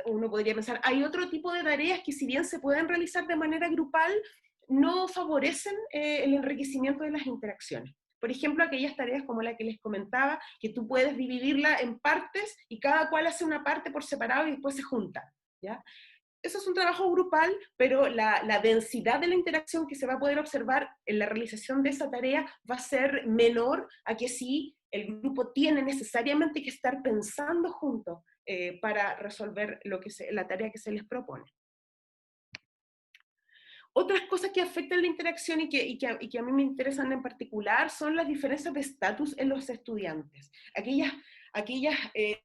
uno podría pensar, hay otro tipo de tareas que si bien se pueden realizar de manera grupal, no favorecen el enriquecimiento de las interacciones. Por ejemplo, aquellas tareas como la que les comentaba, que tú puedes dividirla en partes y cada cual hace una parte por separado y después se junta, ¿ya? Eso es un trabajo grupal, pero la densidad de la interacción que se va a poder observar en la realización de esa tarea va a ser menor a que si el grupo tiene necesariamente que estar pensando juntos para resolver la tarea que se les propone. Otras cosas que afectan la interacción y que a mí me interesan en particular son las diferencias de estatus en los estudiantes. Aquellas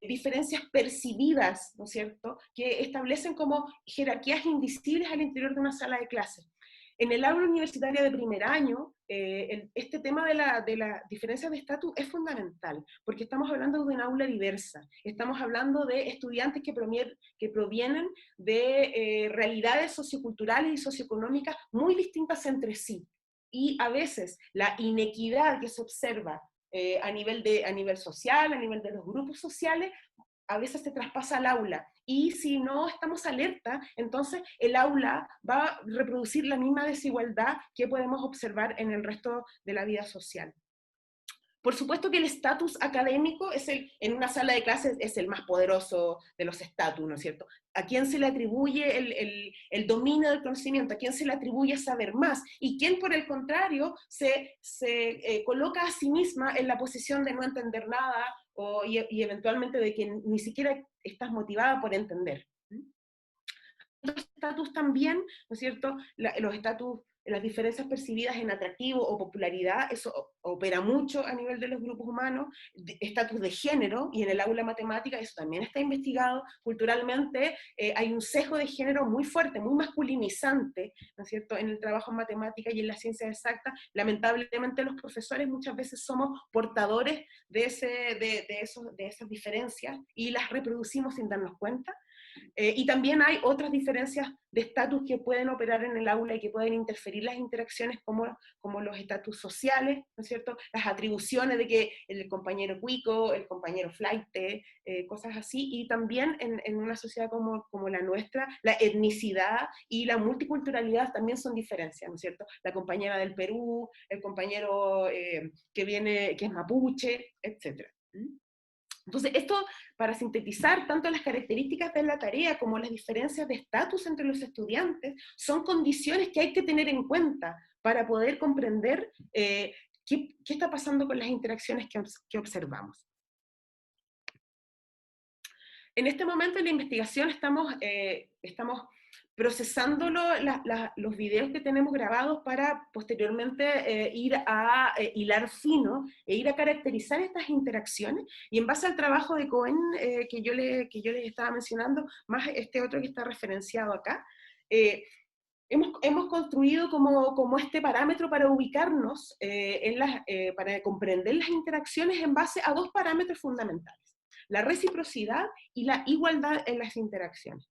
diferencias percibidas, ¿no es cierto?, que establecen como jerarquías invisibles al interior de una sala de clases. En el aula universitaria de primer año, este tema de la diferencia de estatus es fundamental, porque estamos hablando de una aula diversa, estamos hablando de estudiantes que provienen de realidades socioculturales y socioeconómicas muy distintas entre sí, y a veces la inequidad que se observa a nivel social, a nivel de los grupos sociales, a veces se traspasa al aula, y si no estamos alerta, entonces el aula va a reproducir la misma desigualdad que podemos observar en el resto de la vida social. Por supuesto que el estatus académico en una sala de clases es el más poderoso de los estatus, ¿no es cierto? ¿A quién se le atribuye el dominio del conocimiento? ¿A quién se le atribuye saber más? ¿Y quién, por el contrario, se coloca a sí misma en la posición de no entender nada y eventualmente de que ni siquiera estás motivada por entender? Los estatus también, ¿no es cierto? Los estatus, las diferencias percibidas en atractivo o popularidad, eso opera mucho a nivel de los grupos humanos, estatus de género, y en el aula matemática eso también está investigado culturalmente, hay un sesgo de género muy fuerte, muy masculinizante, ¿no es cierto?, en el trabajo en matemática y en las ciencias exactas. Lamentablemente los profesores muchas veces somos portadores de esas diferencias y las reproducimos sin darnos cuenta. Y también hay otras diferencias de estatus que pueden operar en el aula y que pueden interferir las interacciones, como los estatus sociales, ¿no es cierto? Las atribuciones de que el compañero cuico, el compañero flaite, cosas así, y también en una sociedad como la nuestra, la etnicidad y la multiculturalidad también son diferencias, ¿no es cierto? La compañera del Perú, el compañero que es mapuche, etc. Entonces, esto, para sintetizar, tanto las características de la tarea como las diferencias de estatus entre los estudiantes, son condiciones que hay que tener en para poder comprender qué está pasando con las interacciones que observamos. En este momento en la investigación estamos procesando los videos que tenemos grabados para posteriormente ir a hilar fino e ir a caracterizar estas interacciones, y en base al trabajo de Cohen que yo les estaba mencionando, más este otro que está referenciado acá, hemos construido como este parámetro para ubicarnos, para comprender las interacciones en base a dos parámetros fundamentales: la reciprocidad y la igualdad en las interacciones.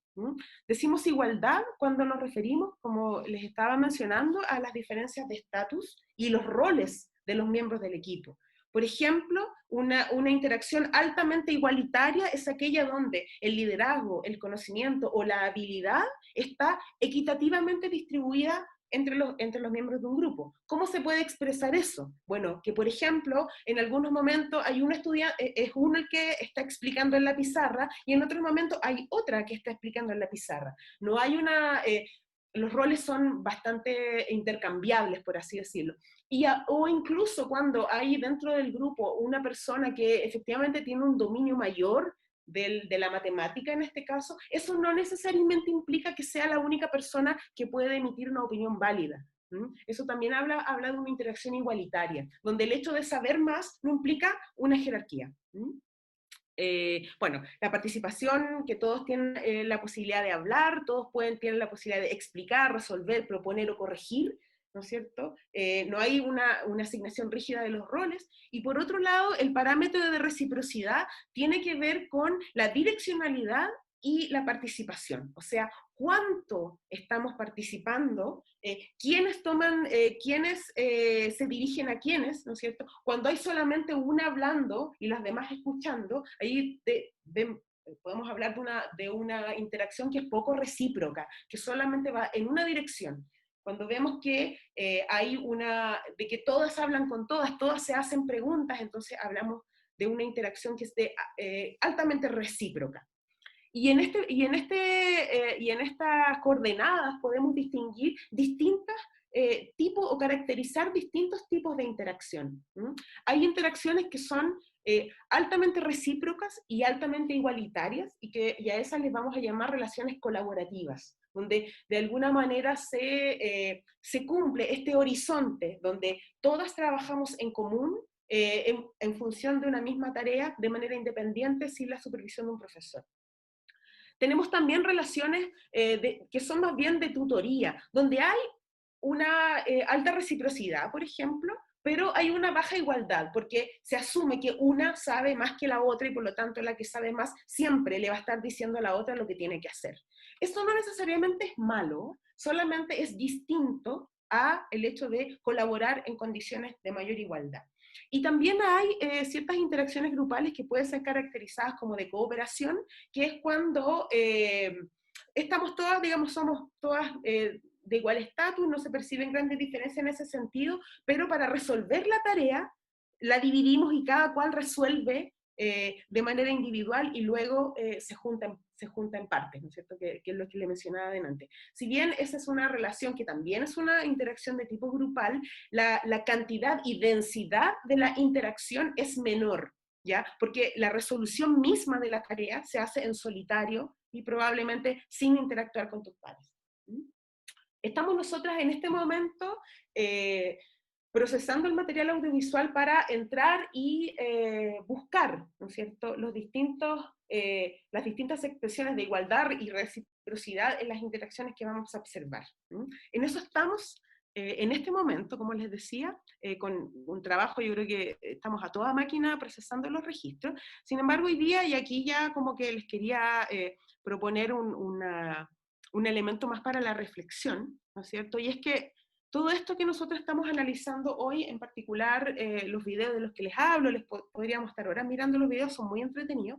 Decimos igualdad cuando nos referimos, como les estaba mencionando, a las diferencias de estatus y los roles de los miembros del equipo. Por ejemplo, una interacción altamente igualitaria es aquella donde el liderazgo, el conocimiento o la habilidad está equitativamente distribuida entre los miembros de un grupo. ¿Cómo se puede expresar eso? Bueno, que por ejemplo, en algunos momentos hay un estudiante, es uno el que está explicando en la pizarra, y en otros momentos hay otra que está explicando en la pizarra. No hay los roles son bastante intercambiables, por así decirlo. O incluso cuando hay dentro del grupo una persona que efectivamente tiene un dominio mayor de la matemática en este caso, eso no necesariamente implica que sea la única persona que puede emitir una opinión válida. Eso también habla de una interacción igualitaria, donde el hecho de saber más no implica una jerarquía. Bueno, la participación, que todos tienen la posibilidad de hablar, todos tienen la posibilidad de explicar, resolver, proponer o corregir, ¿no es cierto? No hay una asignación rígida de los roles. Y por otro lado, el parámetro de reciprocidad tiene que ver con la direccionalidad y la participación. O sea, cuánto estamos participando, quiénes se dirigen a quiénes, ¿no es cierto? Cuando hay solamente una hablando y las demás escuchando, ahí podemos hablar de una interacción que es poco recíproca, que solamente va en una dirección. Cuando vemos que de que todas hablan con todas se hacen preguntas, entonces hablamos de una interacción que es altamente recíproca. Y en estas coordenadas podemos distinguir distintos tipos o caracterizar distintos tipos de interacción. Hay interacciones que son altamente recíprocas y altamente igualitarias, y a esas les vamos a llamar relaciones colaborativas, donde de alguna manera se cumple este horizonte, donde todas trabajamos en común en función de una misma tarea de manera independiente sin la supervisión de un profesor. Tenemos también relaciones que son más bien de tutoría, donde hay una alta reciprocidad, por ejemplo, pero hay una baja igualdad, porque se asume que una sabe más que la otra y por lo tanto la que sabe más siempre le va a estar diciendo a la otra lo que tiene que hacer. Esto no necesariamente es malo, solamente es distinto a el hecho de colaborar en condiciones de mayor igualdad. Y también hay ciertas interacciones grupales que pueden ser caracterizadas como de cooperación, que es cuando estamos todas, digamos, somos todas de igual estatus, no se perciben grandes diferencias en ese sentido, pero para resolver la tarea la dividimos y cada cual resuelve de manera individual y luego se junta en partes, ¿no es cierto? Que es lo que le mencionaba adelante. Si bien esa es una relación que también es una interacción de tipo grupal, la cantidad y densidad de la interacción es menor, ¿ya? Porque la resolución misma de la tarea se hace en solitario y probablemente sin interactuar con tus pares. Estamos nosotras en este momento procesando el material audiovisual para entrar y buscar, ¿no es cierto?, las distintas expresiones de igualdad y reciprocidad en las interacciones que vamos a observar. En eso estamos en este momento, como les decía, con un trabajo, yo creo que estamos a toda máquina procesando los registros. Sin embargo, hoy día, y aquí ya como que les quería proponer un elemento más para la reflexión, ¿no es cierto? Y es que todo esto que nosotros estamos analizando hoy, en particular los videos de los que les hablo, podríamos estar horas mirando los videos, son muy entretenidos,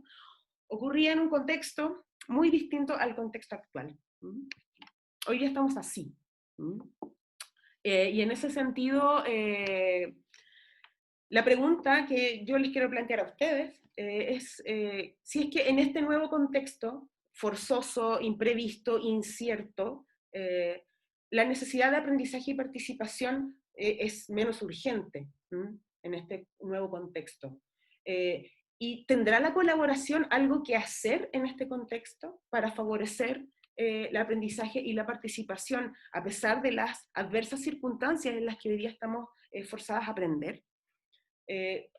ocurría en un contexto muy distinto al contexto actual. Hoy día estamos así. Y en ese sentido, la pregunta que yo les quiero plantear a ustedes es si es que en este nuevo contexto, forzoso, imprevisto, incierto, la necesidad de aprendizaje y participación es menos urgente en este nuevo contexto. ¿Y tendrá la colaboración algo que hacer en este contexto para favorecer el aprendizaje y la participación a pesar de las adversas circunstancias en las que hoy día estamos forzadas a aprender?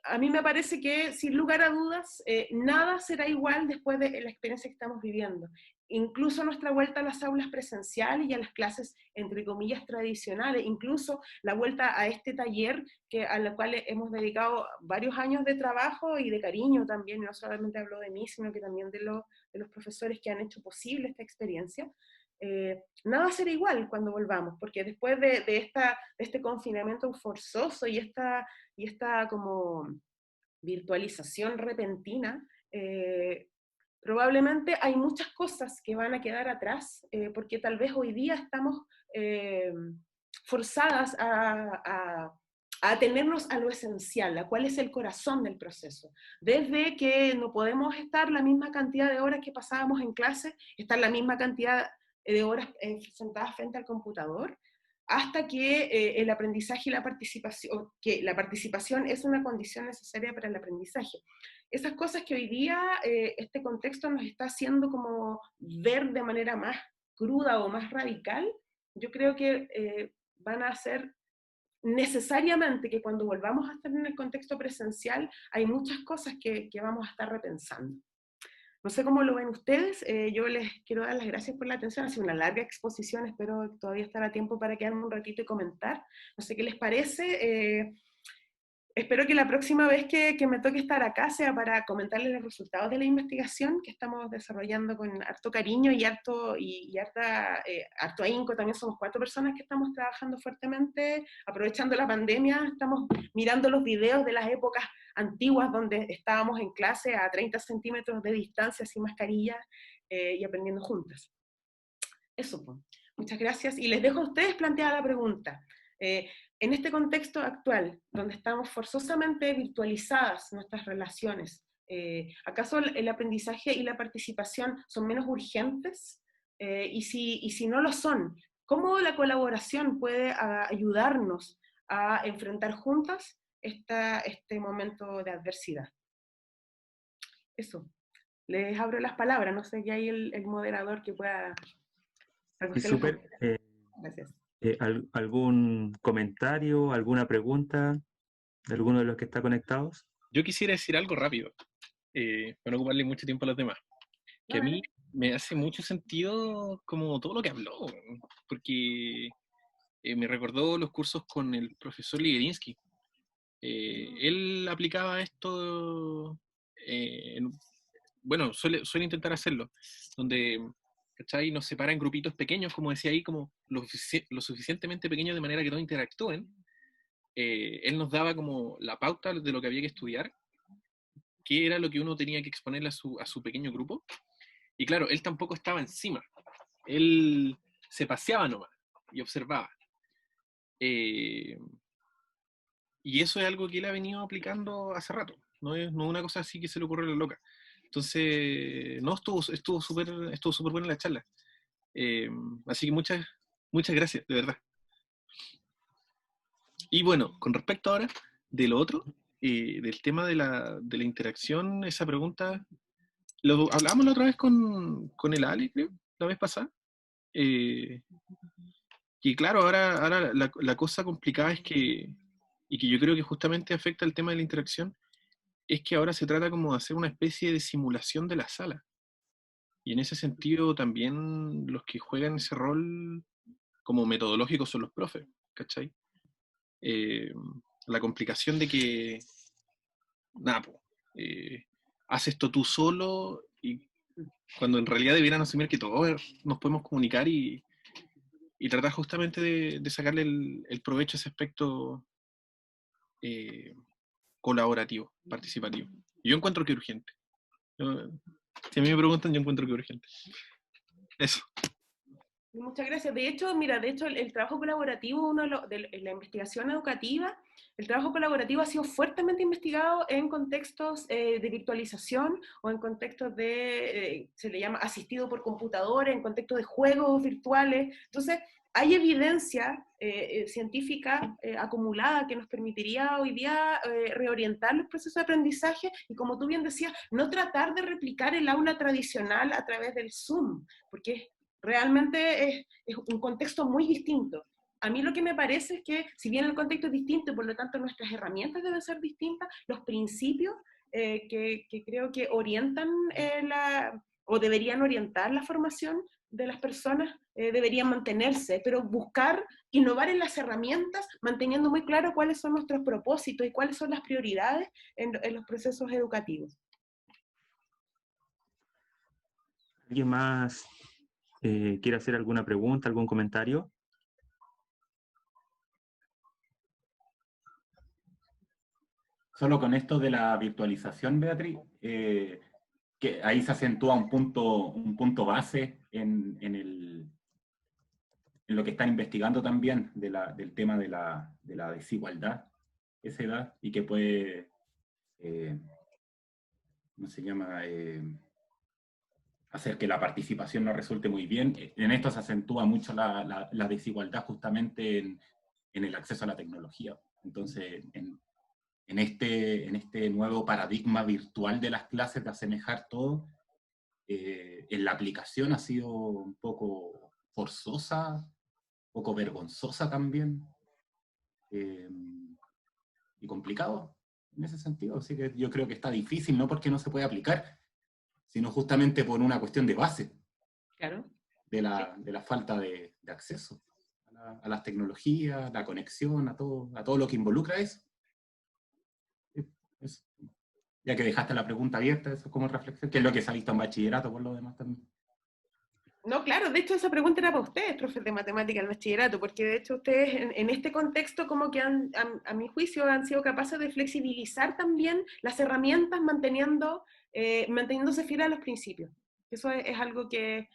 A mí me parece que, sin lugar a dudas, nada será igual después de la experiencia que estamos viviendo. Incluso nuestra vuelta a las aulas presenciales y a las clases, entre comillas, tradicionales, incluso la vuelta a este taller a la cual hemos dedicado varios años de trabajo y de cariño también, no solamente hablo de mí, sino que también de los profesores que han hecho posible esta experiencia. Nada será igual cuando volvamos, porque después de este confinamiento forzoso y esta como virtualización repentina, probablemente hay muchas cosas que van a quedar atrás, porque tal vez hoy día estamos forzadas a atenernos a lo esencial, a cuál es el corazón del proceso. Desde que no podemos estar la misma cantidad de horas que pasábamos en clase, estar la misma cantidad de horas sentadas frente al computador, hasta que el aprendizaje y que la participación es una condición necesaria para el aprendizaje. Esas cosas que hoy día este contexto nos está haciendo como ver de manera más cruda o más radical, yo creo que van a hacer necesariamente que cuando volvamos a estar en el contexto presencial, hay muchas cosas que vamos a estar repensando. No sé cómo lo ven ustedes, yo les quiero dar las gracias por la atención, ha sido una larga exposición, espero todavía estar a tiempo para quedarme un ratito y comentar. No sé qué les parece, espero que la próxima vez que me toque estar acá sea para comentarles los resultados de la investigación que estamos desarrollando con harto cariño y harto ahínco. También somos 4 personas que estamos trabajando fuertemente, aprovechando la pandemia, estamos mirando los videos de las épocas antiguas donde estábamos en clase a 30 centímetros de distancia, sin mascarilla, y aprendiendo juntas. Eso, pues. Muchas gracias, y les dejo a ustedes planteada la pregunta. En este contexto actual, donde estamos forzosamente virtualizadas nuestras relaciones, ¿acaso el aprendizaje y la participación son menos urgentes? Y si no lo son, ¿cómo la colaboración puede ayudarnos a enfrentar juntas este momento de adversidad? Eso. Les abro las palabras, no sé, ya hay el moderador que pueda recoger. Súper. Gracias. ¿Algún comentario, alguna pregunta de alguno de los que está conectados? Yo quisiera decir algo rápido, para no ocuparle mucho tiempo a los demás. Que a mí me hace mucho sentido como todo lo que habló, porque me recordó los cursos con el profesor Ligerinsky. Él aplicaba esto, bueno, suele intentar hacerlo, donde, ¿cachai?, nos separa en grupitos pequeños, como decía ahí, como lo suficientemente pequeños de manera que todos interactúen. Él nos daba como la pauta de lo que había que estudiar, qué era lo que uno tenía que exponerle a su pequeño grupo. Y claro, él tampoco estaba encima. Él se paseaba nomás y observaba. Y eso es algo que él ha venido aplicando hace rato. No es una cosa así que se le ocurre a la loca. Entonces, no, estuvo súper buena la charla. Así que muchas gracias, de verdad. Y bueno, con respecto ahora de lo otro, del tema de la interacción, esa pregunta, lo hablábamos la otra vez con el Ale, creo, la vez pasada. Y claro, ahora la cosa complicada es que, y que yo creo que justamente afecta el tema de la interacción, es que ahora se trata como de hacer una especie de simulación de la sala. Y en ese sentido también los que juegan ese rol como metodológico son los profes, ¿cachai? La complicación de que, nada, haces esto tú solo, y cuando en realidad debieran asumir que todos nos podemos comunicar y tratar justamente de sacarle el provecho a ese aspecto colaborativo, participativo. Yo encuentro que es urgente. Si a mí me preguntan, yo encuentro que es urgente. Eso. Muchas gracias. De hecho, el trabajo colaborativo, de la investigación educativa, el trabajo colaborativo ha sido fuertemente investigado en contextos de virtualización o en contextos se le llama asistido por computador, en contextos de juegos virtuales. Entonces, hay evidencia científica acumulada que nos permitiría hoy día reorientar los procesos de aprendizaje y, como tú bien decías, no tratar de replicar el aula tradicional a través del Zoom, porque realmente es un contexto muy distinto. A mí lo que me parece es que, si bien el contexto es distinto y por lo tanto nuestras herramientas deben ser distintas, los principios que creo que orientan o deberían orientar la formación de las personas deberían mantenerse, pero buscar innovar en las herramientas, manteniendo muy claro cuáles son nuestros propósitos y cuáles son las prioridades en los procesos educativos. ¿Alguien más quiere hacer alguna pregunta, algún comentario? Solo con esto de la virtualización, Beatriz, que ahí se acentúa un punto base en en lo que están investigando también del tema de la desigualdad, esa edad, y que puede, ¿cómo se llama?, hacer que la participación no resulte muy bien. En esto se acentúa mucho la desigualdad justamente en el acceso a la tecnología. Entonces, en este nuevo paradigma virtual de las clases, de asemejar todo, en la aplicación ha sido un poco forzosa, un poco vergonzosa también, y complicado en ese sentido. Así que yo creo que está difícil, no porque no se pueda aplicar, sino justamente por una cuestión de base, Claro. de la falta de acceso a las tecnologías, la conexión, a todo lo que involucra eso. Eso. Ya que dejaste la pregunta abierta, eso como reflexión, que es lo que se ha visto en bachillerato por lo demás también. No, claro, de hecho esa pregunta era para ustedes, profes de matemática en bachillerato, porque de hecho ustedes en este contexto como que a mi juicio han sido capaces de flexibilizar también las herramientas manteniéndose fieles a los principios. Eso es algo que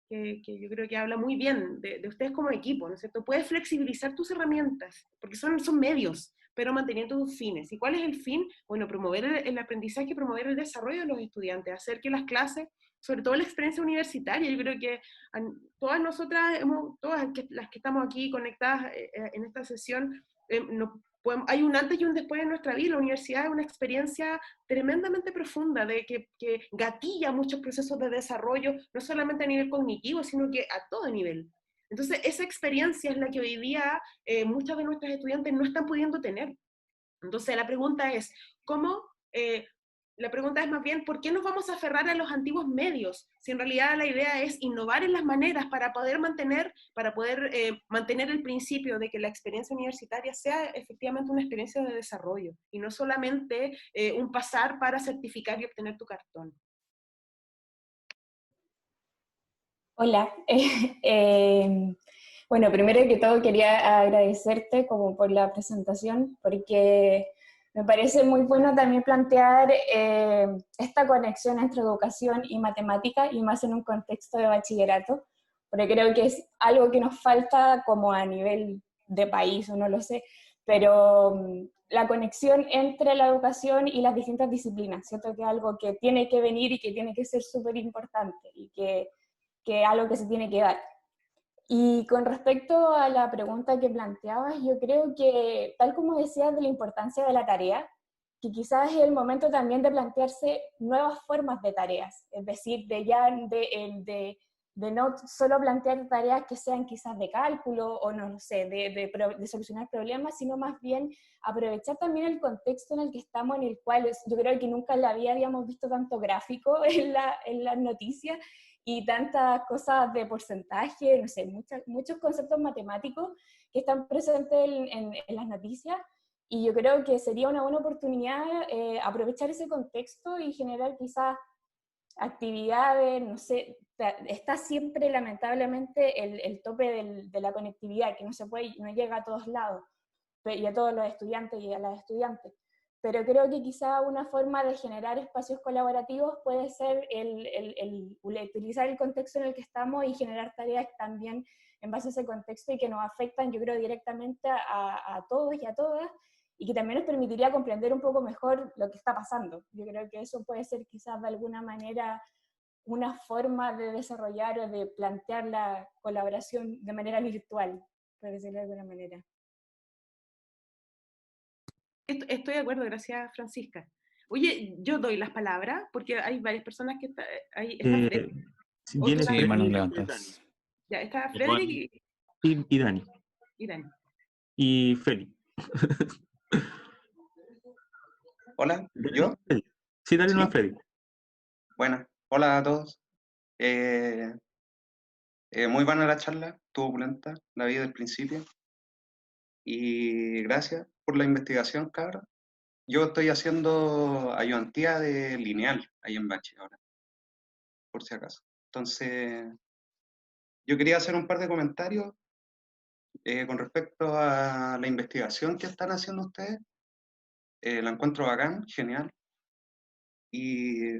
yo creo que habla muy bien de ustedes como equipo, ¿no es cierto? Puedes flexibilizar tus herramientas, porque son medios, pero manteniendo tus fines. ¿Y cuál es el fin? Bueno, promover el aprendizaje, promover el desarrollo de los estudiantes, hacer que las clases, sobre todo la experiencia universitaria, yo creo que todas nosotras, todas las que estamos aquí conectadas en esta sesión, hay un antes y un después en nuestra vida. La universidad es una experiencia tremendamente profunda, que gatilla muchos procesos de desarrollo, no solamente a nivel cognitivo, sino que a todo nivel. Entonces, esa experiencia es la que hoy día muchas de nuestras estudiantes no están pudiendo tener. Entonces, la pregunta es, la pregunta es más bien, ¿por qué nos vamos a aferrar a los antiguos medios? Si en realidad la idea es innovar en las maneras para poder mantener el principio de que la experiencia universitaria sea efectivamente una experiencia de desarrollo, y no solamente un pasar para certificar y obtener tu cartón. Hola. Bueno, primero que todo quería agradecerte como por la presentación, porque me parece muy bueno también plantear esta conexión entre educación y matemática, y más en un contexto de bachillerato, porque creo que es algo que nos falta como a nivel de país, o no lo sé, pero la conexión entre la educación y las distintas disciplinas, siento que es algo que tiene que venir y que tiene que ser súper importante, y que es algo que se tiene que dar. Y con respecto a la pregunta que planteabas, yo creo que, tal como decías de la importancia de la tarea, que quizás es el momento también de plantearse nuevas formas de tareas, es decir, de no solo plantear tareas que sean quizás de cálculo o no sé, de solucionar problemas, sino más bien aprovechar también el contexto en el que estamos, en el cual yo creo que nunca en la vida habíamos visto tanto gráfico en las noticias, y tantas cosas de porcentaje, no sé, muchos conceptos matemáticos que están presentes en las noticias, y yo creo que sería una buena oportunidad aprovechar ese contexto y generar quizás actividades, no sé, está siempre lamentablemente el tope de la conectividad, que no llega a todos lados, y a todos los estudiantes y a las estudiantes. Pero creo que quizá una forma de generar espacios colaborativos puede ser utilizar el contexto en el que estamos y generar tareas también en base a ese contexto y que nos afectan, yo creo, directamente a todos y a todas, y que también nos permitiría comprender un poco mejor lo que está pasando. Yo creo que eso puede ser quizás de alguna manera una forma de desarrollar o de plantear la colaboración de manera virtual, por decirlo de alguna manera. Estoy de acuerdo, gracias Francisca. Oye, yo doy las palabras porque hay varias personas que está Frederick. Sí, manos levantadas. Ya, está Frederick y Dani. y Dani. Y Feli. Hola, ¿yo? Sí, dale una a Sí. Feli. Bueno, hola a todos. Muy buena la charla, estuvo opulenta, la vi del principio. Y gracias por la investigación, cabra. Yo estoy haciendo ayudantía de lineal ahí en Bachi ahora, por si acaso. Entonces, yo quería hacer un par de comentarios con respecto a la investigación que están haciendo ustedes. La encuentro bacán, genial. Y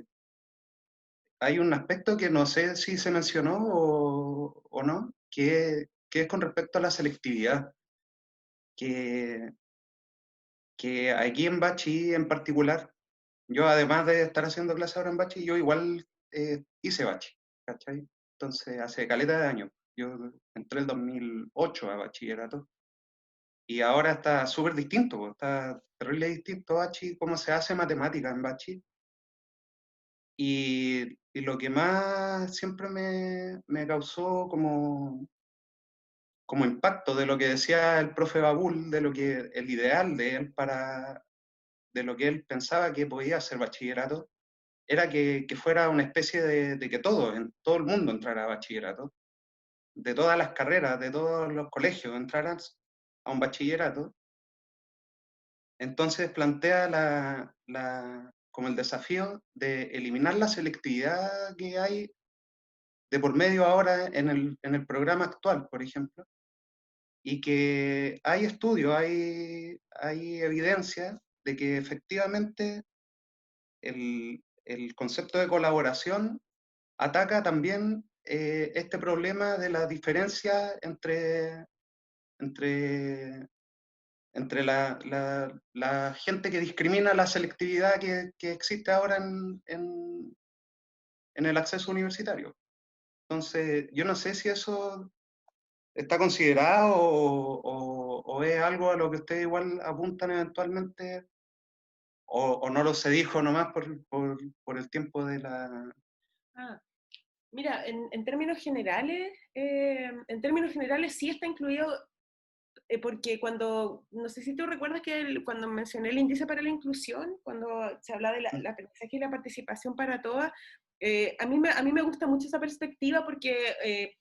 hay un aspecto que no sé si se mencionó o no, que que es con respecto a la selectividad, que aquí en Bachi en particular, yo además de estar haciendo clases ahora en Bachi, yo igual hice Bachi, ¿cachai? Entonces, hace caleta de años, yo entré el 2008 a bachillerato, y ahora está súper distinto, po, está terrible distinto Bachi, cómo se hace matemática en Bachi. Y lo que más siempre me causó como impacto de lo que decía el profe Babul, de lo que el ideal de él de lo que él pensaba que podía ser bachillerato, era que fuera una especie de que todo el mundo entrara a bachillerato, de todas las carreras, de todos los colegios entraran a un bachillerato. Entonces plantea como el desafío de eliminar la selectividad que hay de por medio ahora en el programa actual, por ejemplo, y que hay estudios, hay evidencia de que efectivamente el concepto de colaboración ataca también este problema de la diferencia entre la gente que discrimina la selectividad que existe ahora en el acceso universitario. Entonces, yo no sé si eso está considerado o es algo a lo que ustedes igual apuntan eventualmente, o no lo se dijo nomás por el tiempo de la... Mira, en términos generales sí está incluido, porque no sé si tú recuerdas que cuando mencioné el índice para la inclusión, cuando se habla de la aprendizaje y la participación para todas, a mí me gusta mucho esa perspectiva porque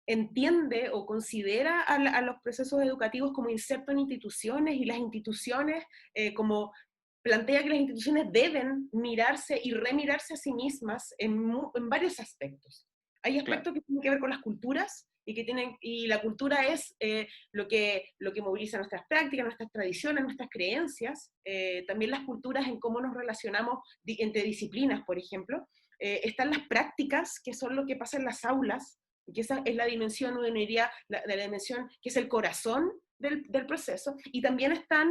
entiende o considera a los procesos educativos como inserto en instituciones, y las instituciones como plantea que las instituciones deben mirarse y remirarse a sí mismas en varios aspectos. Hay aspectos que tienen que ver con las culturas, y la cultura es lo que moviliza nuestras prácticas, nuestras tradiciones, nuestras creencias, también las culturas en cómo nos relacionamos entre disciplinas, por ejemplo. Están las prácticas, que son lo que pasa en las aulas, y que esa es la dimensión, uno diría, la dimensión que es el corazón del proceso, y también están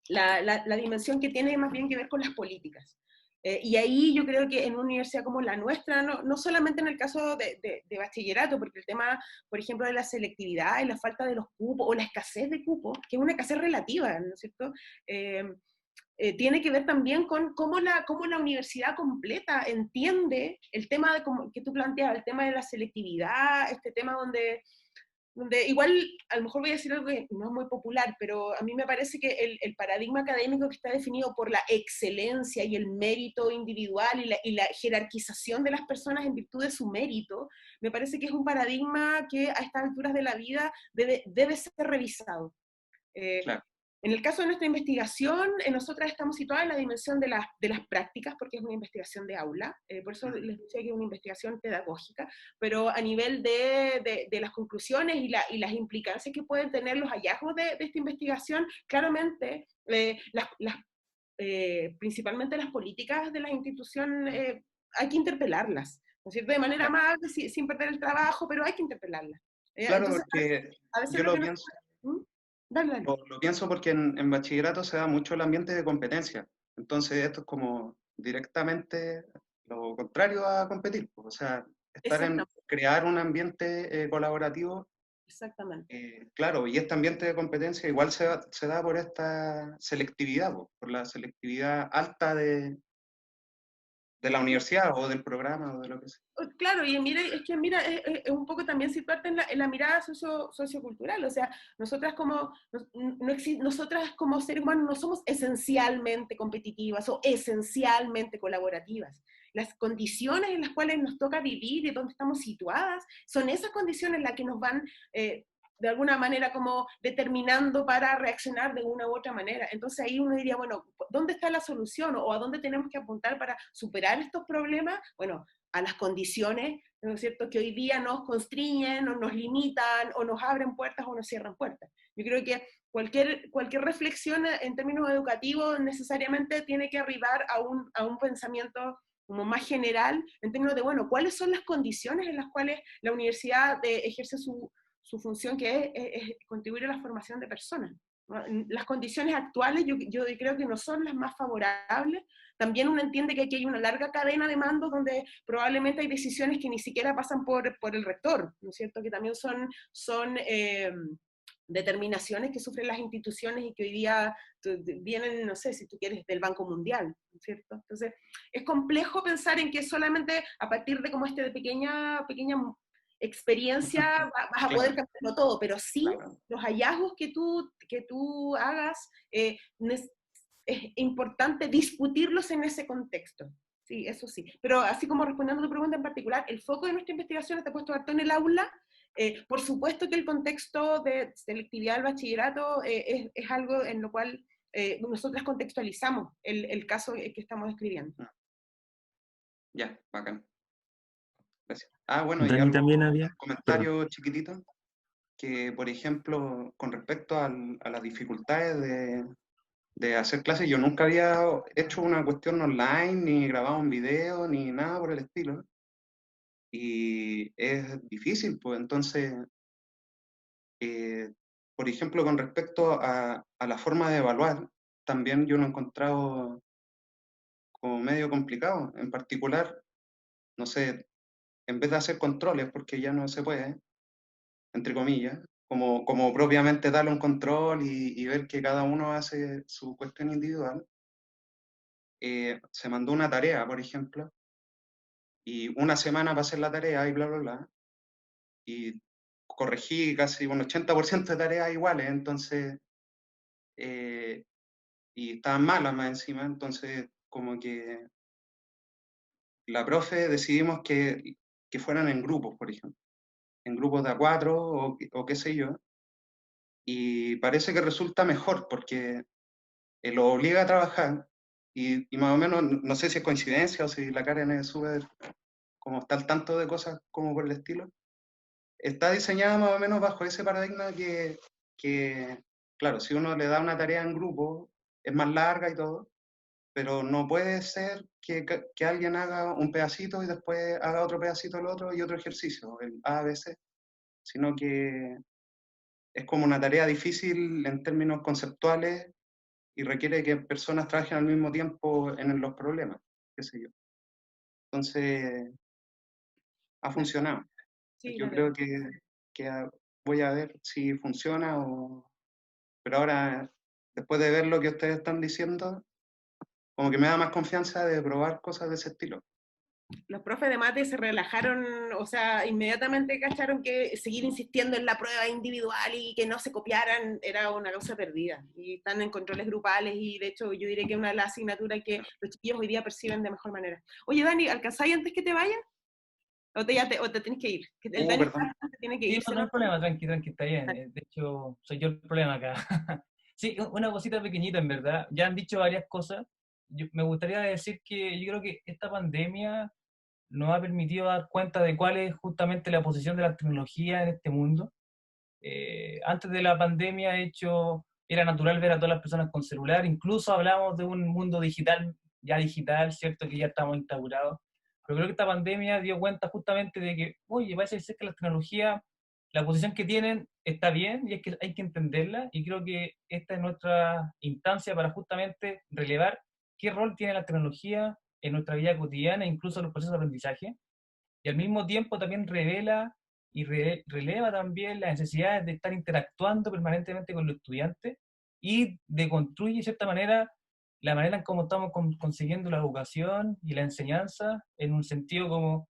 la dimensión que tiene más bien que ver con las políticas. Y ahí yo creo que en una universidad como la nuestra, no solamente en el caso de bachillerato, porque el tema, por ejemplo, de la selectividad y la falta de los cupos, o la escasez de cupos, que es una escasez relativa, ¿no es cierto?, tiene que ver también con cómo la universidad completa entiende el tema que tú planteas, el tema de la selectividad, este tema donde igual, a lo mejor voy a decir algo que no es muy popular, pero a mí me parece que el paradigma académico que está definido por la excelencia y el mérito individual y la jerarquización de las personas en virtud de su mérito, me parece que es un paradigma que a estas alturas de la vida debe ser revisado. Claro. En el caso de nuestra investigación, nosotras estamos situadas en la dimensión de las prácticas, porque es una investigación de aula, por eso les decía que es una investigación pedagógica, pero a nivel de las conclusiones y las implicancias que pueden tener los hallazgos de esta investigación, claramente, principalmente las políticas de las instituciones, hay que interpelarlas, ¿no es cierto? De manera amable, sin perder el trabajo, pero hay que interpelarlas. Claro, Entonces, porque a veces yo lo pienso... Dale. Lo pienso porque en bachillerato se da mucho el ambiente de competencia. Entonces esto es como directamente lo contrario a competir. O sea, estar en crear un ambiente colaborativo. Exactamente. Claro, y este ambiente de competencia igual se da por esta selectividad, por la selectividad alta de la universidad o del programa o de lo que sea. Claro, y mira, es un poco también situarte en la mirada sociocultural, o sea, nosotras como seres humanos no somos esencialmente competitivas o esencialmente colaborativas. Las condiciones en las cuales nos toca vivir y donde estamos situadas, son esas condiciones las que nos van de alguna manera como determinando para reaccionar de una u otra manera. Entonces ahí uno diría, bueno, ¿dónde está la solución? ¿O a dónde tenemos que apuntar para superar estos problemas? Bueno, a las condiciones, ¿no es cierto?, que hoy día nos constriñen, o nos limitan, o nos abren puertas, o nos cierran puertas. Yo creo que cualquier reflexión en términos educativos necesariamente tiene que arribar a un pensamiento como más general, en términos de, bueno, ¿cuáles son las condiciones en las cuales la universidad ejerce su función, que es contribuir a la formación de personas? Las condiciones actuales yo creo que no son las más favorables. También uno entiende que aquí hay una larga cadena de mandos donde probablemente hay decisiones que ni siquiera pasan por el rector, ¿no es cierto? Que también son determinaciones que sufren las instituciones y que hoy día vienen, no sé, si tú quieres, del Banco Mundial, ¿no es cierto? Entonces, es complejo pensar en que solamente a partir de como de pequeña experiencia vas a poder cambiarlo todo, pero sí los hallazgos que tú hagas, es importante discutirlos en ese contexto. Sí, eso sí. Pero así como respondiendo a tu pregunta en particular, el foco de nuestra investigación está puesto harto en el aula. Por supuesto que el contexto de selectividad del bachillerato es algo en lo cual nosotras contextualizamos el caso que estamos escribiendo. Ya, bacán. Gracias. Bueno, y Dani, algo, también había... un comentario chiquitito, que por ejemplo, con respecto a las dificultades de hacer clases, yo nunca había hecho una cuestión online, ni grabado un video, ni nada por el estilo. Y es difícil, pues entonces, por ejemplo, con respecto a la forma de evaluar, también yo lo he encontrado como medio complicado. En particular, no sé, en vez de hacer controles, porque ya no se puede, entre comillas, como propiamente darle un control y ver que cada uno hace su cuestión individual, se mandó una tarea, por ejemplo, y una semana para hacer la tarea y bla, bla, bla, y corregí casi un 80% de tareas iguales, entonces, y estaban malas más encima, entonces como que la profe decidimos que fueran en grupos, por ejemplo, en grupos de A4 o qué sé yo, y parece que resulta mejor porque lo obliga a trabajar y más o menos, no sé si es coincidencia o si la Karen es súper, como está al tanto de cosas como por el estilo, está diseñada más o menos bajo ese paradigma que, claro, si uno le da una tarea en grupo, es más larga y todo, pero no puede ser que alguien haga un pedacito y después haga otro pedacito el otro y otro ejercicio, el A, B, C, sino que es como una tarea difícil en términos conceptuales y requiere que personas trabajen al mismo tiempo en los problemas, qué sé yo. Entonces, ha funcionado. Sí, yo creo que voy a ver si funciona pero ahora, después de ver lo que ustedes están diciendo, como que me da más confianza de probar cosas de ese estilo. Los profes de mate se relajaron, o sea, inmediatamente cacharon que seguir insistiendo en la prueba individual y que no se copiaran era una cosa perdida. Y están en controles grupales y de hecho yo diré que es una de las asignaturas que los chiquillos hoy día perciben de mejor manera. Oye, Dani, ¿alcanzáis antes que te vayas? ¿O te tienes que ir? El Dani se tiene que ir. Sí, no hay problema, tranqui, está bien. De hecho, soy yo el problema acá. Sí, una cosita pequeñita en verdad. Ya han dicho varias cosas. Me gustaría decir que yo creo que esta pandemia nos ha permitido dar cuenta de cuál es justamente la posición de la tecnología en este mundo. Antes de la pandemia, de hecho, era natural ver a todas las personas con celular. Incluso hablamos de un mundo digital, ¿cierto? Que ya estamos instaurados. Pero creo que esta pandemia dio cuenta justamente de que, oye, parece ser que la tecnología, la posición que tienen está bien y es que hay que entenderla, y creo que esta es nuestra instancia para justamente relevar qué rol tiene la tecnología en nuestra vida cotidiana, incluso en los procesos de aprendizaje, y al mismo tiempo también revela y releva también las necesidades de estar interactuando permanentemente con los estudiantes y deconstruye de cierta manera la manera en cómo estamos consiguiendo la educación y la enseñanza en un sentido como,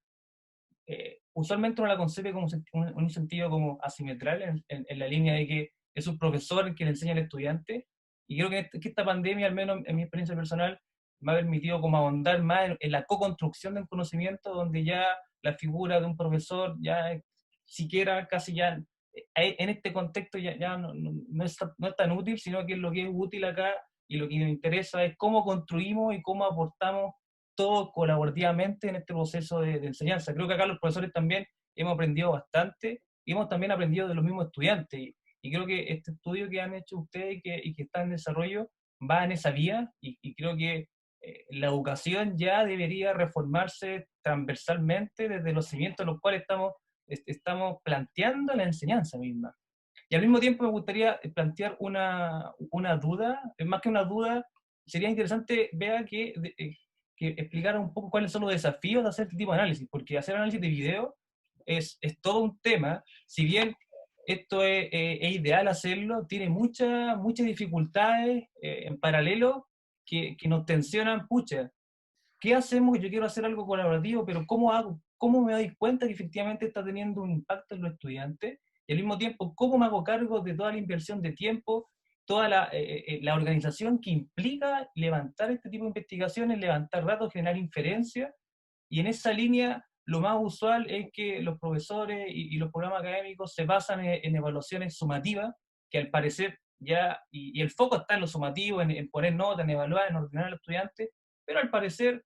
usualmente uno la concibe como un sentido como asimetral, en la línea de que es un profesor el que le enseña al estudiante, y creo que esta pandemia, al menos en mi experiencia personal, me ha permitido como ahondar más en la co-construcción del conocimiento, donde ya la figura de un profesor ya siquiera casi ya en este contexto ya no es tan útil, sino que lo que es útil acá y lo que nos interesa es cómo construimos y cómo aportamos todos colaborativamente en este proceso de enseñanza. Creo que acá los profesores también hemos aprendido bastante y hemos también aprendido de los mismos estudiantes, y creo que este estudio que han hecho ustedes y que está en desarrollo va en esa vía, y creo que la educación ya debería reformarse transversalmente desde los cimientos en los cuales estamos planteando la enseñanza misma. Y al mismo tiempo me gustaría plantear una duda, más que una duda, sería interesante, Bea, que explicara un poco cuáles son los desafíos de hacer este tipo de análisis, porque hacer análisis de video es todo un tema. Si bien esto es ideal hacerlo, tiene muchas dificultades en paralelo que nos tensionan. Pucha, ¿qué hacemos? Yo quiero hacer algo colaborativo, pero ¿cómo hago? ¿Cómo me doy cuenta que efectivamente está teniendo un impacto en los estudiantes? Y al mismo tiempo, ¿cómo me hago cargo de toda la inversión de tiempo, toda la organización que implica levantar este tipo de investigaciones, levantar datos, generar inferencias? Y en esa línea, lo más usual es que los profesores y los programas académicos se basan en evaluaciones sumativas, que al parecer ya, y el foco está en lo sumativo, en poner notas, en evaluar, en ordenar a los estudiantes, pero al parecer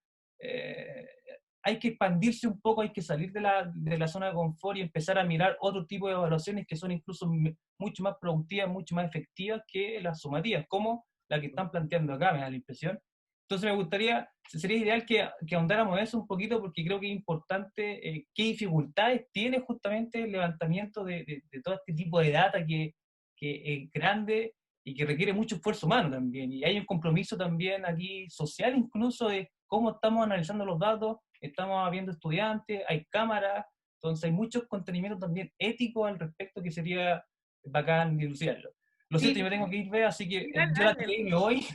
hay que expandirse un poco, hay que salir de la zona de confort y empezar a mirar otro tipo de evaluaciones que son incluso mucho más productivas, mucho más efectivas que las sumativas, como la que están planteando acá, me da la impresión. Entonces me gustaría, sería ideal que ahondáramos eso un poquito, porque creo que es importante qué dificultades tiene justamente el levantamiento de todo este tipo de data que es grande y que requiere mucho esfuerzo humano también. Y hay un compromiso también aquí social incluso de cómo estamos analizando los datos, estamos viendo estudiantes, hay cámaras, entonces hay muchos contenidos también éticos al respecto que sería bacán dilucidarlo. Lo siento, Sí. yo me tengo que ir, Bea, así que Dale, yo la dale. tiré y me voy.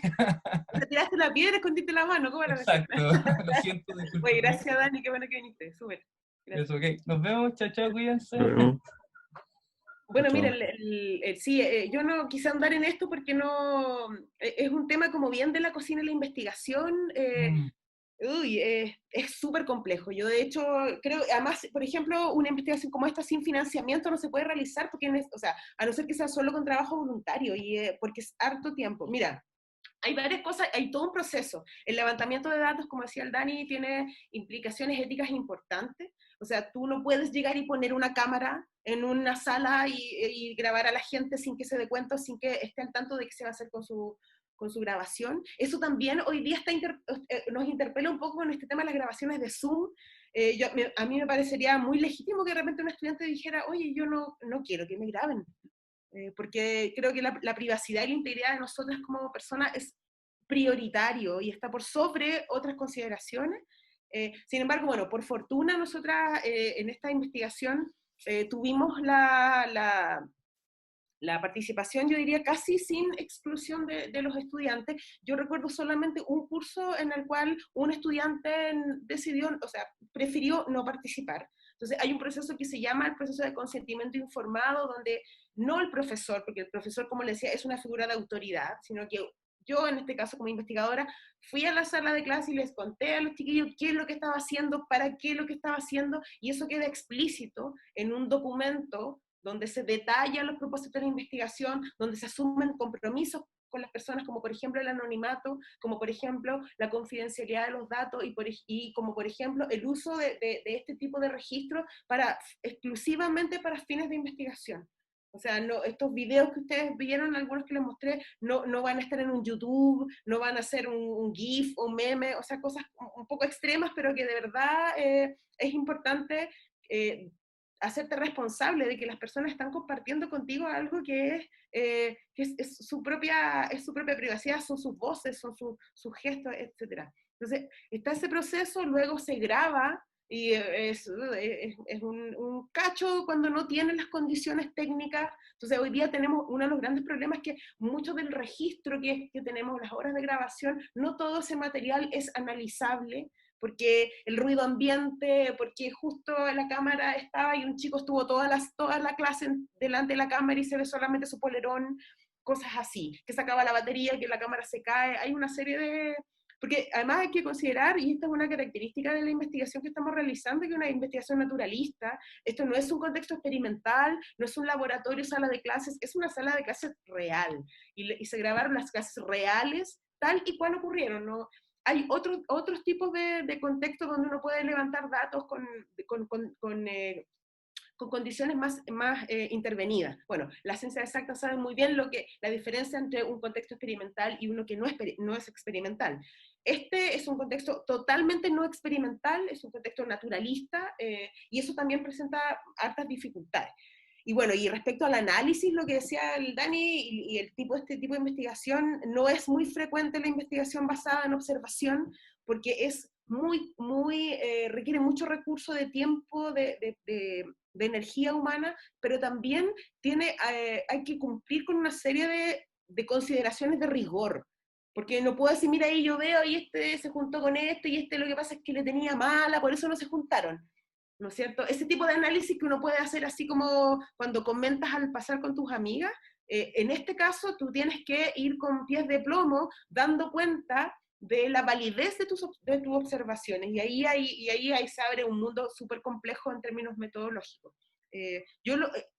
Te tiraste la piedra, escondiste la mano, ¿cómo era la Exacto, lo siento, disculpe. Oye, gracias Dani, qué bueno que viniste, súper. Gracias. Eso, ok. Nos vemos, chao, chao, cuídense. Nos vemos. Bueno, Chao. mira, sí, yo no quise andar en esto porque no, es un tema como bien de la cocina y la investigación, es súper complejo. Yo de hecho creo, además, por ejemplo, una investigación como esta sin financiamiento no se puede realizar porque, o sea, a no ser que sea solo con trabajo voluntario, y porque es harto tiempo. Mira, hay varias cosas, hay todo un proceso. El levantamiento de datos, como decía el Dani, tiene implicaciones éticas importantes. O sea, tú no puedes llegar y poner una cámara en una sala y grabar a la gente sin que se dé cuenta, sin que esté al tanto de qué se va a hacer con su grabación. Eso también hoy día nos interpela un poco con este tema de las grabaciones de Zoom. A mí me parecería muy legítimo que de repente un estudiante dijera, oye, yo no quiero que me graben. Porque creo que la privacidad y la integridad de nosotras como personas es prioritario y está por sobre otras consideraciones. Sin embargo, bueno, por fortuna nosotras en esta investigación tuvimos la participación, yo diría, casi sin exclusión de los estudiantes. Yo recuerdo solamente un curso en el cual un estudiante prefirió no participar. Entonces hay un proceso que se llama el proceso de consentimiento informado, donde no el profesor, porque el profesor, como le decía, es una figura de autoridad, sino que yo, en este caso como investigadora, fui a la sala de clase y les conté a los chiquillos qué es lo que estaba haciendo, para qué lo que estaba haciendo, y eso queda explícito en un documento donde se detallan los propósitos de la investigación, donde se asumen compromisos con las personas, como por ejemplo el anonimato, como por ejemplo la confidencialidad de los datos, y como por ejemplo el uso de este tipo de registros exclusivamente para fines de investigación. O sea, no, estos videos que ustedes vieron, algunos que les mostré, no van a estar en un YouTube, no van a ser un GIF o un meme, o sea, cosas un poco extremas, pero que de verdad es importante hacerte responsable de que las personas están compartiendo contigo algo que es su propia privacidad, son sus voces, son sus gestos, etc. Entonces, está ese proceso, luego se graba, y es un cacho cuando no tienen las condiciones técnicas. Entonces hoy día tenemos uno de los grandes problemas, que mucho del registro que tenemos, las horas de grabación, no todo ese material es analizable, porque el ruido ambiente, porque justo la cámara estaba y un chico estuvo toda la clase delante de la cámara y se ve solamente su polerón, cosas así, que se acaba la batería, que la cámara se cae, hay una serie de... Porque además hay que considerar, y esta es una característica de la investigación que estamos realizando, que es una investigación naturalista. Esto no es un contexto experimental, no es un laboratorio, sala de clases, es una sala de clases real. Y se grabaron las clases reales tal y cual ocurrieron, ¿no? Hay otros tipos de contextos donde uno puede levantar datos con con condiciones más intervenidas. Bueno, las ciencias exactas saben muy bien la diferencia entre un contexto experimental y uno que no es experimental. Este es un contexto totalmente no experimental, es un contexto naturalista, y eso también presenta hartas dificultades. Y bueno, y respecto al análisis, lo que decía el Dani, y este tipo de investigación, no es muy frecuente la investigación basada en observación, porque es requiere mucho recurso de tiempo, de energía humana, pero también hay que cumplir con una serie de consideraciones de rigor. Porque no puedo decir, mira, ahí yo veo, y este se juntó con este, y este lo que pasa es que le tenía mala, por eso no se juntaron. ¿No es cierto? Ese tipo de análisis que uno puede hacer así como cuando comentas al pasar con tus amigas, en este caso tú tienes que ir con pies de plomo dando cuenta de la validez de tus observaciones, y ahí se abre un mundo súper complejo en términos metodológicos.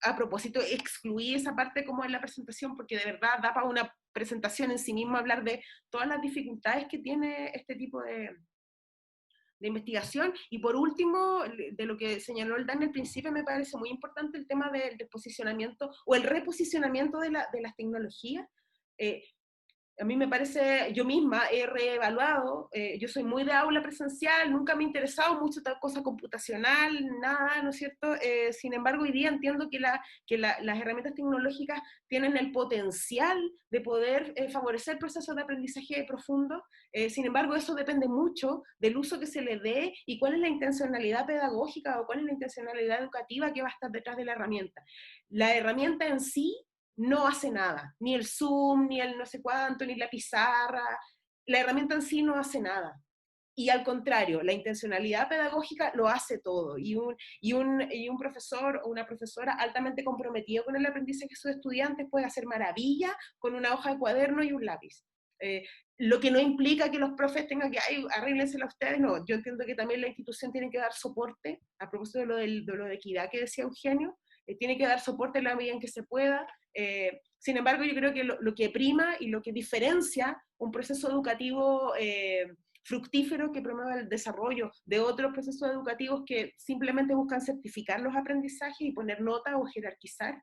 A propósito, excluí esa parte como en la presentación, porque de verdad da para una presentación en sí mismo hablar de todas las dificultades que tiene este tipo de investigación. Y por último, de lo que señaló el Dani al principio, me parece muy importante el tema del posicionamiento o el reposicionamiento de las tecnologías. A mí me parece, yo misma he reevaluado, yo soy muy de aula presencial, nunca me ha interesado mucho tal cosa computacional, nada, ¿no es cierto? Sin embargo, hoy día entiendo que las herramientas tecnológicas tienen el potencial de poder favorecer procesos de aprendizaje profundo. Sin embargo, eso depende mucho del uso que se le dé y cuál es la intencionalidad pedagógica o cuál es la intencionalidad educativa que va a estar detrás de la herramienta. La herramienta en sí no hace nada, ni el Zoom, ni el no sé cuánto, ni la pizarra, la herramienta en sí no hace nada. Y al contrario, la intencionalidad pedagógica lo hace todo, y un profesor o una profesora altamente comprometido con el aprendizaje de sus estudiantes puede hacer maravilla con una hoja de cuaderno y un lápiz. Lo que no implica que los profes tengan que, arréglensela ustedes, no. Yo entiendo que también la institución tiene que dar soporte, a propósito de lo de equidad que decía Eugenio, tiene que dar soporte en la medida en que se pueda. Sin embargo, yo creo que lo que prima y lo que diferencia un proceso educativo fructífero que promueva el desarrollo de otros procesos educativos que simplemente buscan certificar los aprendizajes y poner notas o jerarquizar,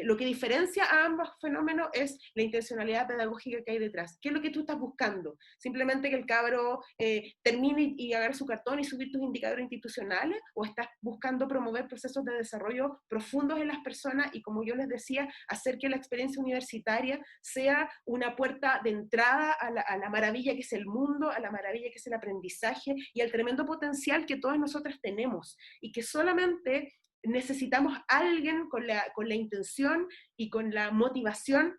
lo que diferencia a ambos fenómenos es la intencionalidad pedagógica que hay detrás. ¿Qué es lo que tú estás buscando? ¿Simplemente que el cabro termine y agarre su cartón y subir tus indicadores institucionales? ¿O estás buscando promover procesos de desarrollo profundos en las personas y, como yo les decía, hacer que la experiencia universitaria sea una puerta de entrada a la maravilla que es el mundo, a la maravilla que es el aprendizaje y al tremendo potencial que todas nosotras tenemos, y que solamente necesitamos a alguien con la intención y con la motivación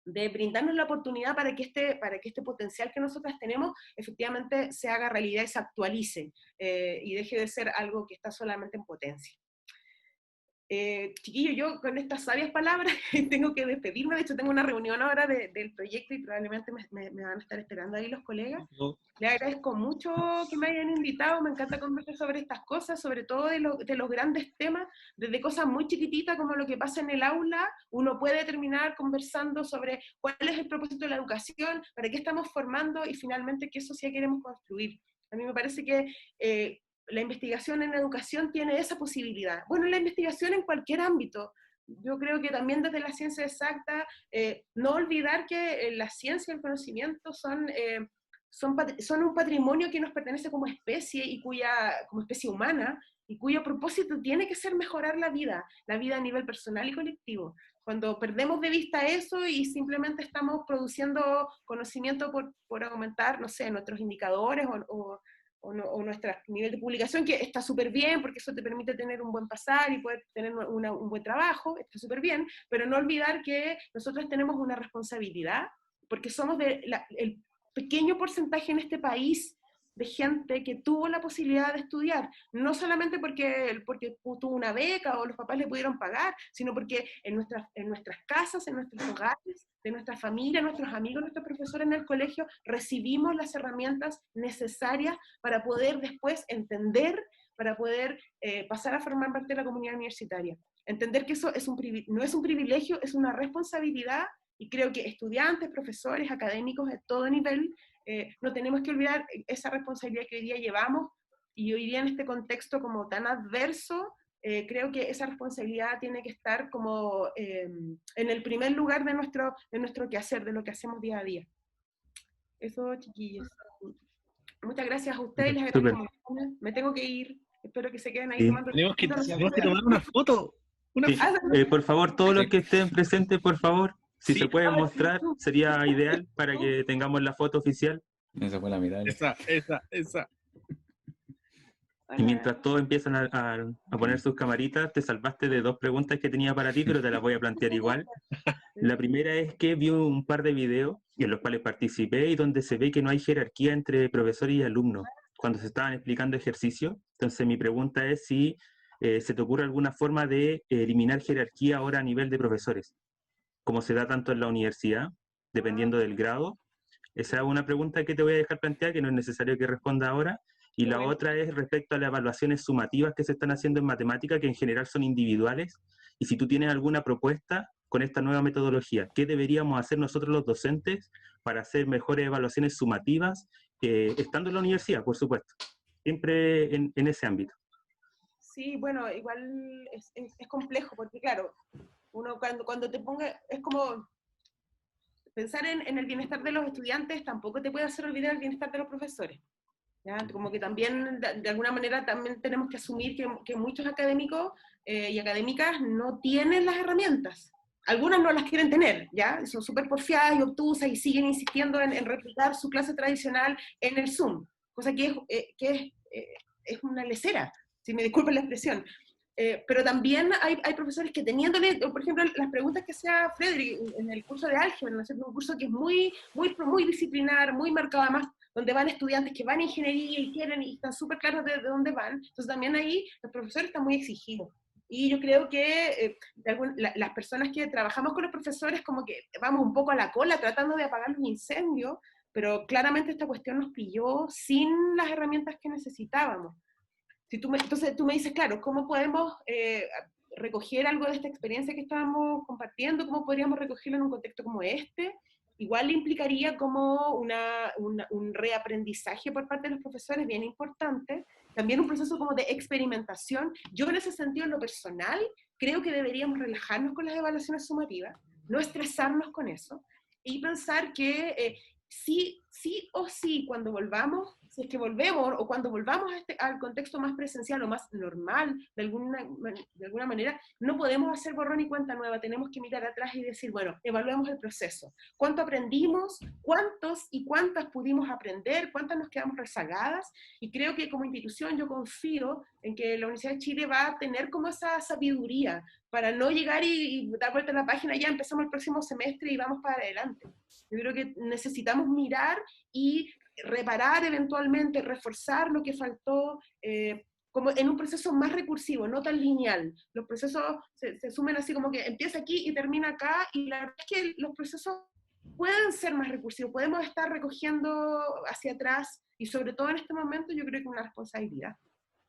de brindarnos la oportunidad para que este potencial que nosotras tenemos efectivamente se haga realidad y se actualice, y deje de ser algo que está solamente en potencia. Chiquillo, yo con estas sabias palabras tengo que despedirme. De hecho tengo una reunión ahora del proyecto y probablemente me van a estar esperando ahí los colegas. Le agradezco mucho que me hayan invitado, me encanta conversar sobre estas cosas, sobre todo de los grandes temas, desde cosas muy chiquititas como lo que pasa en el aula. Uno puede terminar conversando sobre cuál es el propósito de la educación, para qué estamos formando y finalmente qué sociedad queremos construir. A mí me parece que la investigación en educación tiene esa posibilidad. Bueno, la investigación en cualquier ámbito. Yo creo que también desde la ciencia exacta, no olvidar que la ciencia y el conocimiento son un patrimonio que nos pertenece como especie, como especie humana, y cuyo propósito tiene que ser mejorar la vida a nivel personal y colectivo. Cuando perdemos de vista eso y simplemente estamos produciendo conocimiento por aumentar, no sé, nuestros indicadores o nuestro nivel de publicación, que está súper bien, porque eso te permite tener un buen pasar y poder tener un buen trabajo, está súper bien, pero no olvidar que nosotros tenemos una responsabilidad, porque somos el pequeño porcentaje en este país de gente que tuvo la posibilidad de estudiar, no solamente porque tuvo una beca o los papás le pudieron pagar, sino porque en nuestras casas, en nuestros hogares, de nuestra familia, nuestros amigos, nuestros profesores en el colegio, recibimos las herramientas necesarias para poder después entender, para poder pasar a formar parte de la comunidad universitaria. Entender que eso no es un privilegio, es una responsabilidad, y creo que estudiantes, profesores, académicos de todo nivel, no tenemos que olvidar esa responsabilidad que hoy día llevamos, y hoy día en este contexto como tan adverso, creo que esa responsabilidad tiene que estar como en el primer lugar de nuestro quehacer, de lo que hacemos día a día. Eso, chiquillos. Muchas gracias a ustedes, les agradezco mucho. Me tengo que ir, espero que se queden ahí tomando... Tenemos que tomar una foto. Sí. Por favor, todos los que estén presentes, por favor, si se pueden mostrar, sería ideal para que tengamos la foto oficial. Esa fue la mitad. Esa. Y mientras todos empiezan a poner sus camaritas, te salvaste de 2 preguntas que tenía para ti, pero te las voy a plantear igual. La primera es que vi un par de videos en los cuales participé y donde se ve que no hay jerarquía entre profesores y alumnos cuando se estaban explicando ejercicios. Entonces mi pregunta es si se te ocurre alguna forma de eliminar jerarquía ahora a nivel de profesores, como se da tanto en la universidad, dependiendo del grado. Esa es una pregunta que te voy a dejar plantear, que no es necesario que responda ahora. Y la otra es respecto a las evaluaciones sumativas que se están haciendo en matemática, que en general son individuales. Y si tú tienes alguna propuesta con esta nueva metodología, ¿qué deberíamos hacer nosotros los docentes para hacer mejores evaluaciones sumativas, estando en la universidad, por supuesto? Siempre en ese ámbito. Sí, bueno, igual es complejo, porque claro, uno cuando te ponga, es como pensar en el bienestar de los estudiantes, tampoco te puede hacer olvidar el bienestar de los profesores. ¿Ya? Como que también, de alguna manera, también tenemos que asumir que muchos académicos y académicas no tienen las herramientas. Algunas no las quieren tener, ¿ya? Son súper porfiadas y obtusas y siguen insistiendo en replicar su clase tradicional en el Zoom, cosa que es una lesera, si me disculpan la expresión. Pero también hay profesores que teniéndole, por ejemplo, las preguntas que hacía Frederick en el curso de álgebra, ¿no es cierto? Un curso que es muy disciplinar, muy marcado además, donde van estudiantes que van a ingeniería y quieren y están súper claros de dónde van. Entonces también ahí los profesores están muy exigidos. Y yo creo que las personas que trabajamos con los profesores como que vamos un poco a la cola tratando de apagar los incendios, pero claramente esta cuestión nos pilló sin las herramientas que necesitábamos. Entonces tú me dices, claro, ¿cómo podemos recoger algo de esta experiencia que estábamos compartiendo? ¿Cómo podríamos recogerlo en un contexto como este? Igual implicaría como un reaprendizaje por parte de los profesores bien importante, también un proceso como de experimentación. Yo en ese sentido, en lo personal, creo que deberíamos relajarnos con las evaluaciones sumativas, no estresarnos con eso, y pensar que sí o sí, cuando volvamos, si es que volvemos, o cuando volvamos al contexto más presencial o más normal, de alguna manera, no podemos hacer borrón y cuenta nueva, tenemos que mirar atrás y decir, bueno, evaluemos el proceso. ¿Cuánto aprendimos? ¿Cuántos y cuántas pudimos aprender? ¿Cuántas nos quedamos rezagadas? Y creo que como institución yo confío en que la Universidad de Chile va a tener como esa sabiduría para no llegar y dar vuelta a la página, ya empezamos el próximo semestre y vamos para adelante. Yo creo que necesitamos mirar y reparar eventualmente, reforzar lo que faltó, como en un proceso más recursivo, no tan lineal. Los procesos se sumen así como que empieza aquí y termina acá, y la verdad es que los procesos pueden ser más recursivos, podemos estar recogiendo hacia atrás, y sobre todo en este momento yo creo que es una responsabilidad.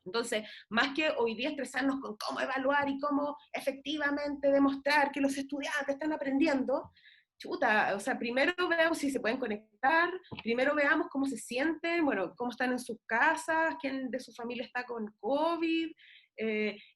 Entonces, más que hoy día estresarnos con cómo evaluar y cómo efectivamente demostrar que los estudiantes están aprendiendo, chuta, o sea, primero veamos si se pueden conectar, primero veamos cómo se sienten, bueno, cómo están en sus casas, quién de su familia está con COVID,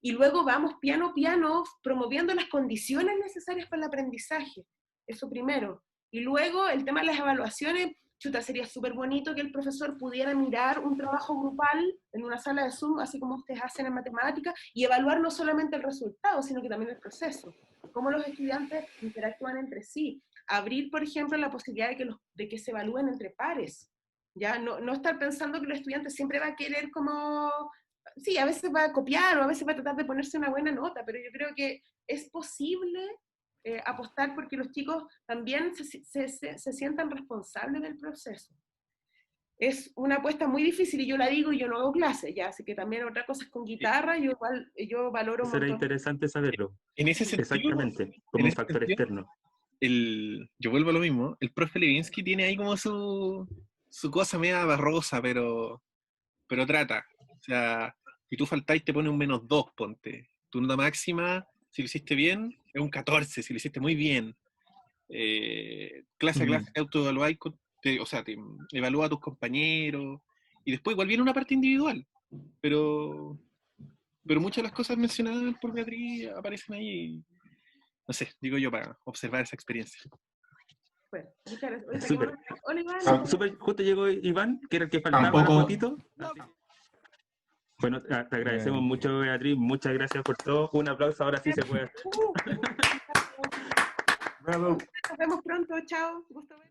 y luego vamos piano a piano promoviendo las condiciones necesarias para el aprendizaje, eso primero. Y luego el tema de las evaluaciones, chuta, sería súper bonito que el profesor pudiera mirar un trabajo grupal en una sala de Zoom, así como ustedes hacen en matemáticas, y evaluar no solamente el resultado, sino que también el proceso, cómo los estudiantes interactúan entre sí. Abrir, por ejemplo, la posibilidad de que se evalúen entre pares, ¿ya? No estar pensando que el estudiante siempre va a querer como, sí, a veces va a copiar o a veces va a tratar de ponerse una buena nota, pero yo creo que es posible apostar porque los chicos también se sientan responsables del proceso. Es una apuesta muy difícil y yo la digo y yo no hago clases, ya, así que también otra cosa es con guitarra, yo valoro un Será montón. interesante saberlo. En ese sentido, exactamente, como un factor externo. Yo vuelvo a lo mismo, el profe Levinsky tiene ahí como su cosa media barrosa, pero trata. O sea, si tú faltáis te pone un -2, ponte. Tu nota máxima, si lo hiciste bien, es un 14, si lo hiciste muy bien. Clase a clase te autoevaluáis, o sea, te evalúa a tus compañeros, y después igual viene una parte individual, pero pero muchas de las cosas mencionadas por Beatriz aparecen ahí, no sé, digo yo, para observar esa experiencia. Bueno, muchas gracias. Oye, Súper. hola, Iván. Súper, justo llegó Iván, que era el que faltaba Tampoco- un ratito. Bueno, te agradecemos mucho, Beatriz. Muchas gracias por todo. Un aplauso, ahora sí se puede. Bravo. Nos vemos pronto. Chao. Gusto ver.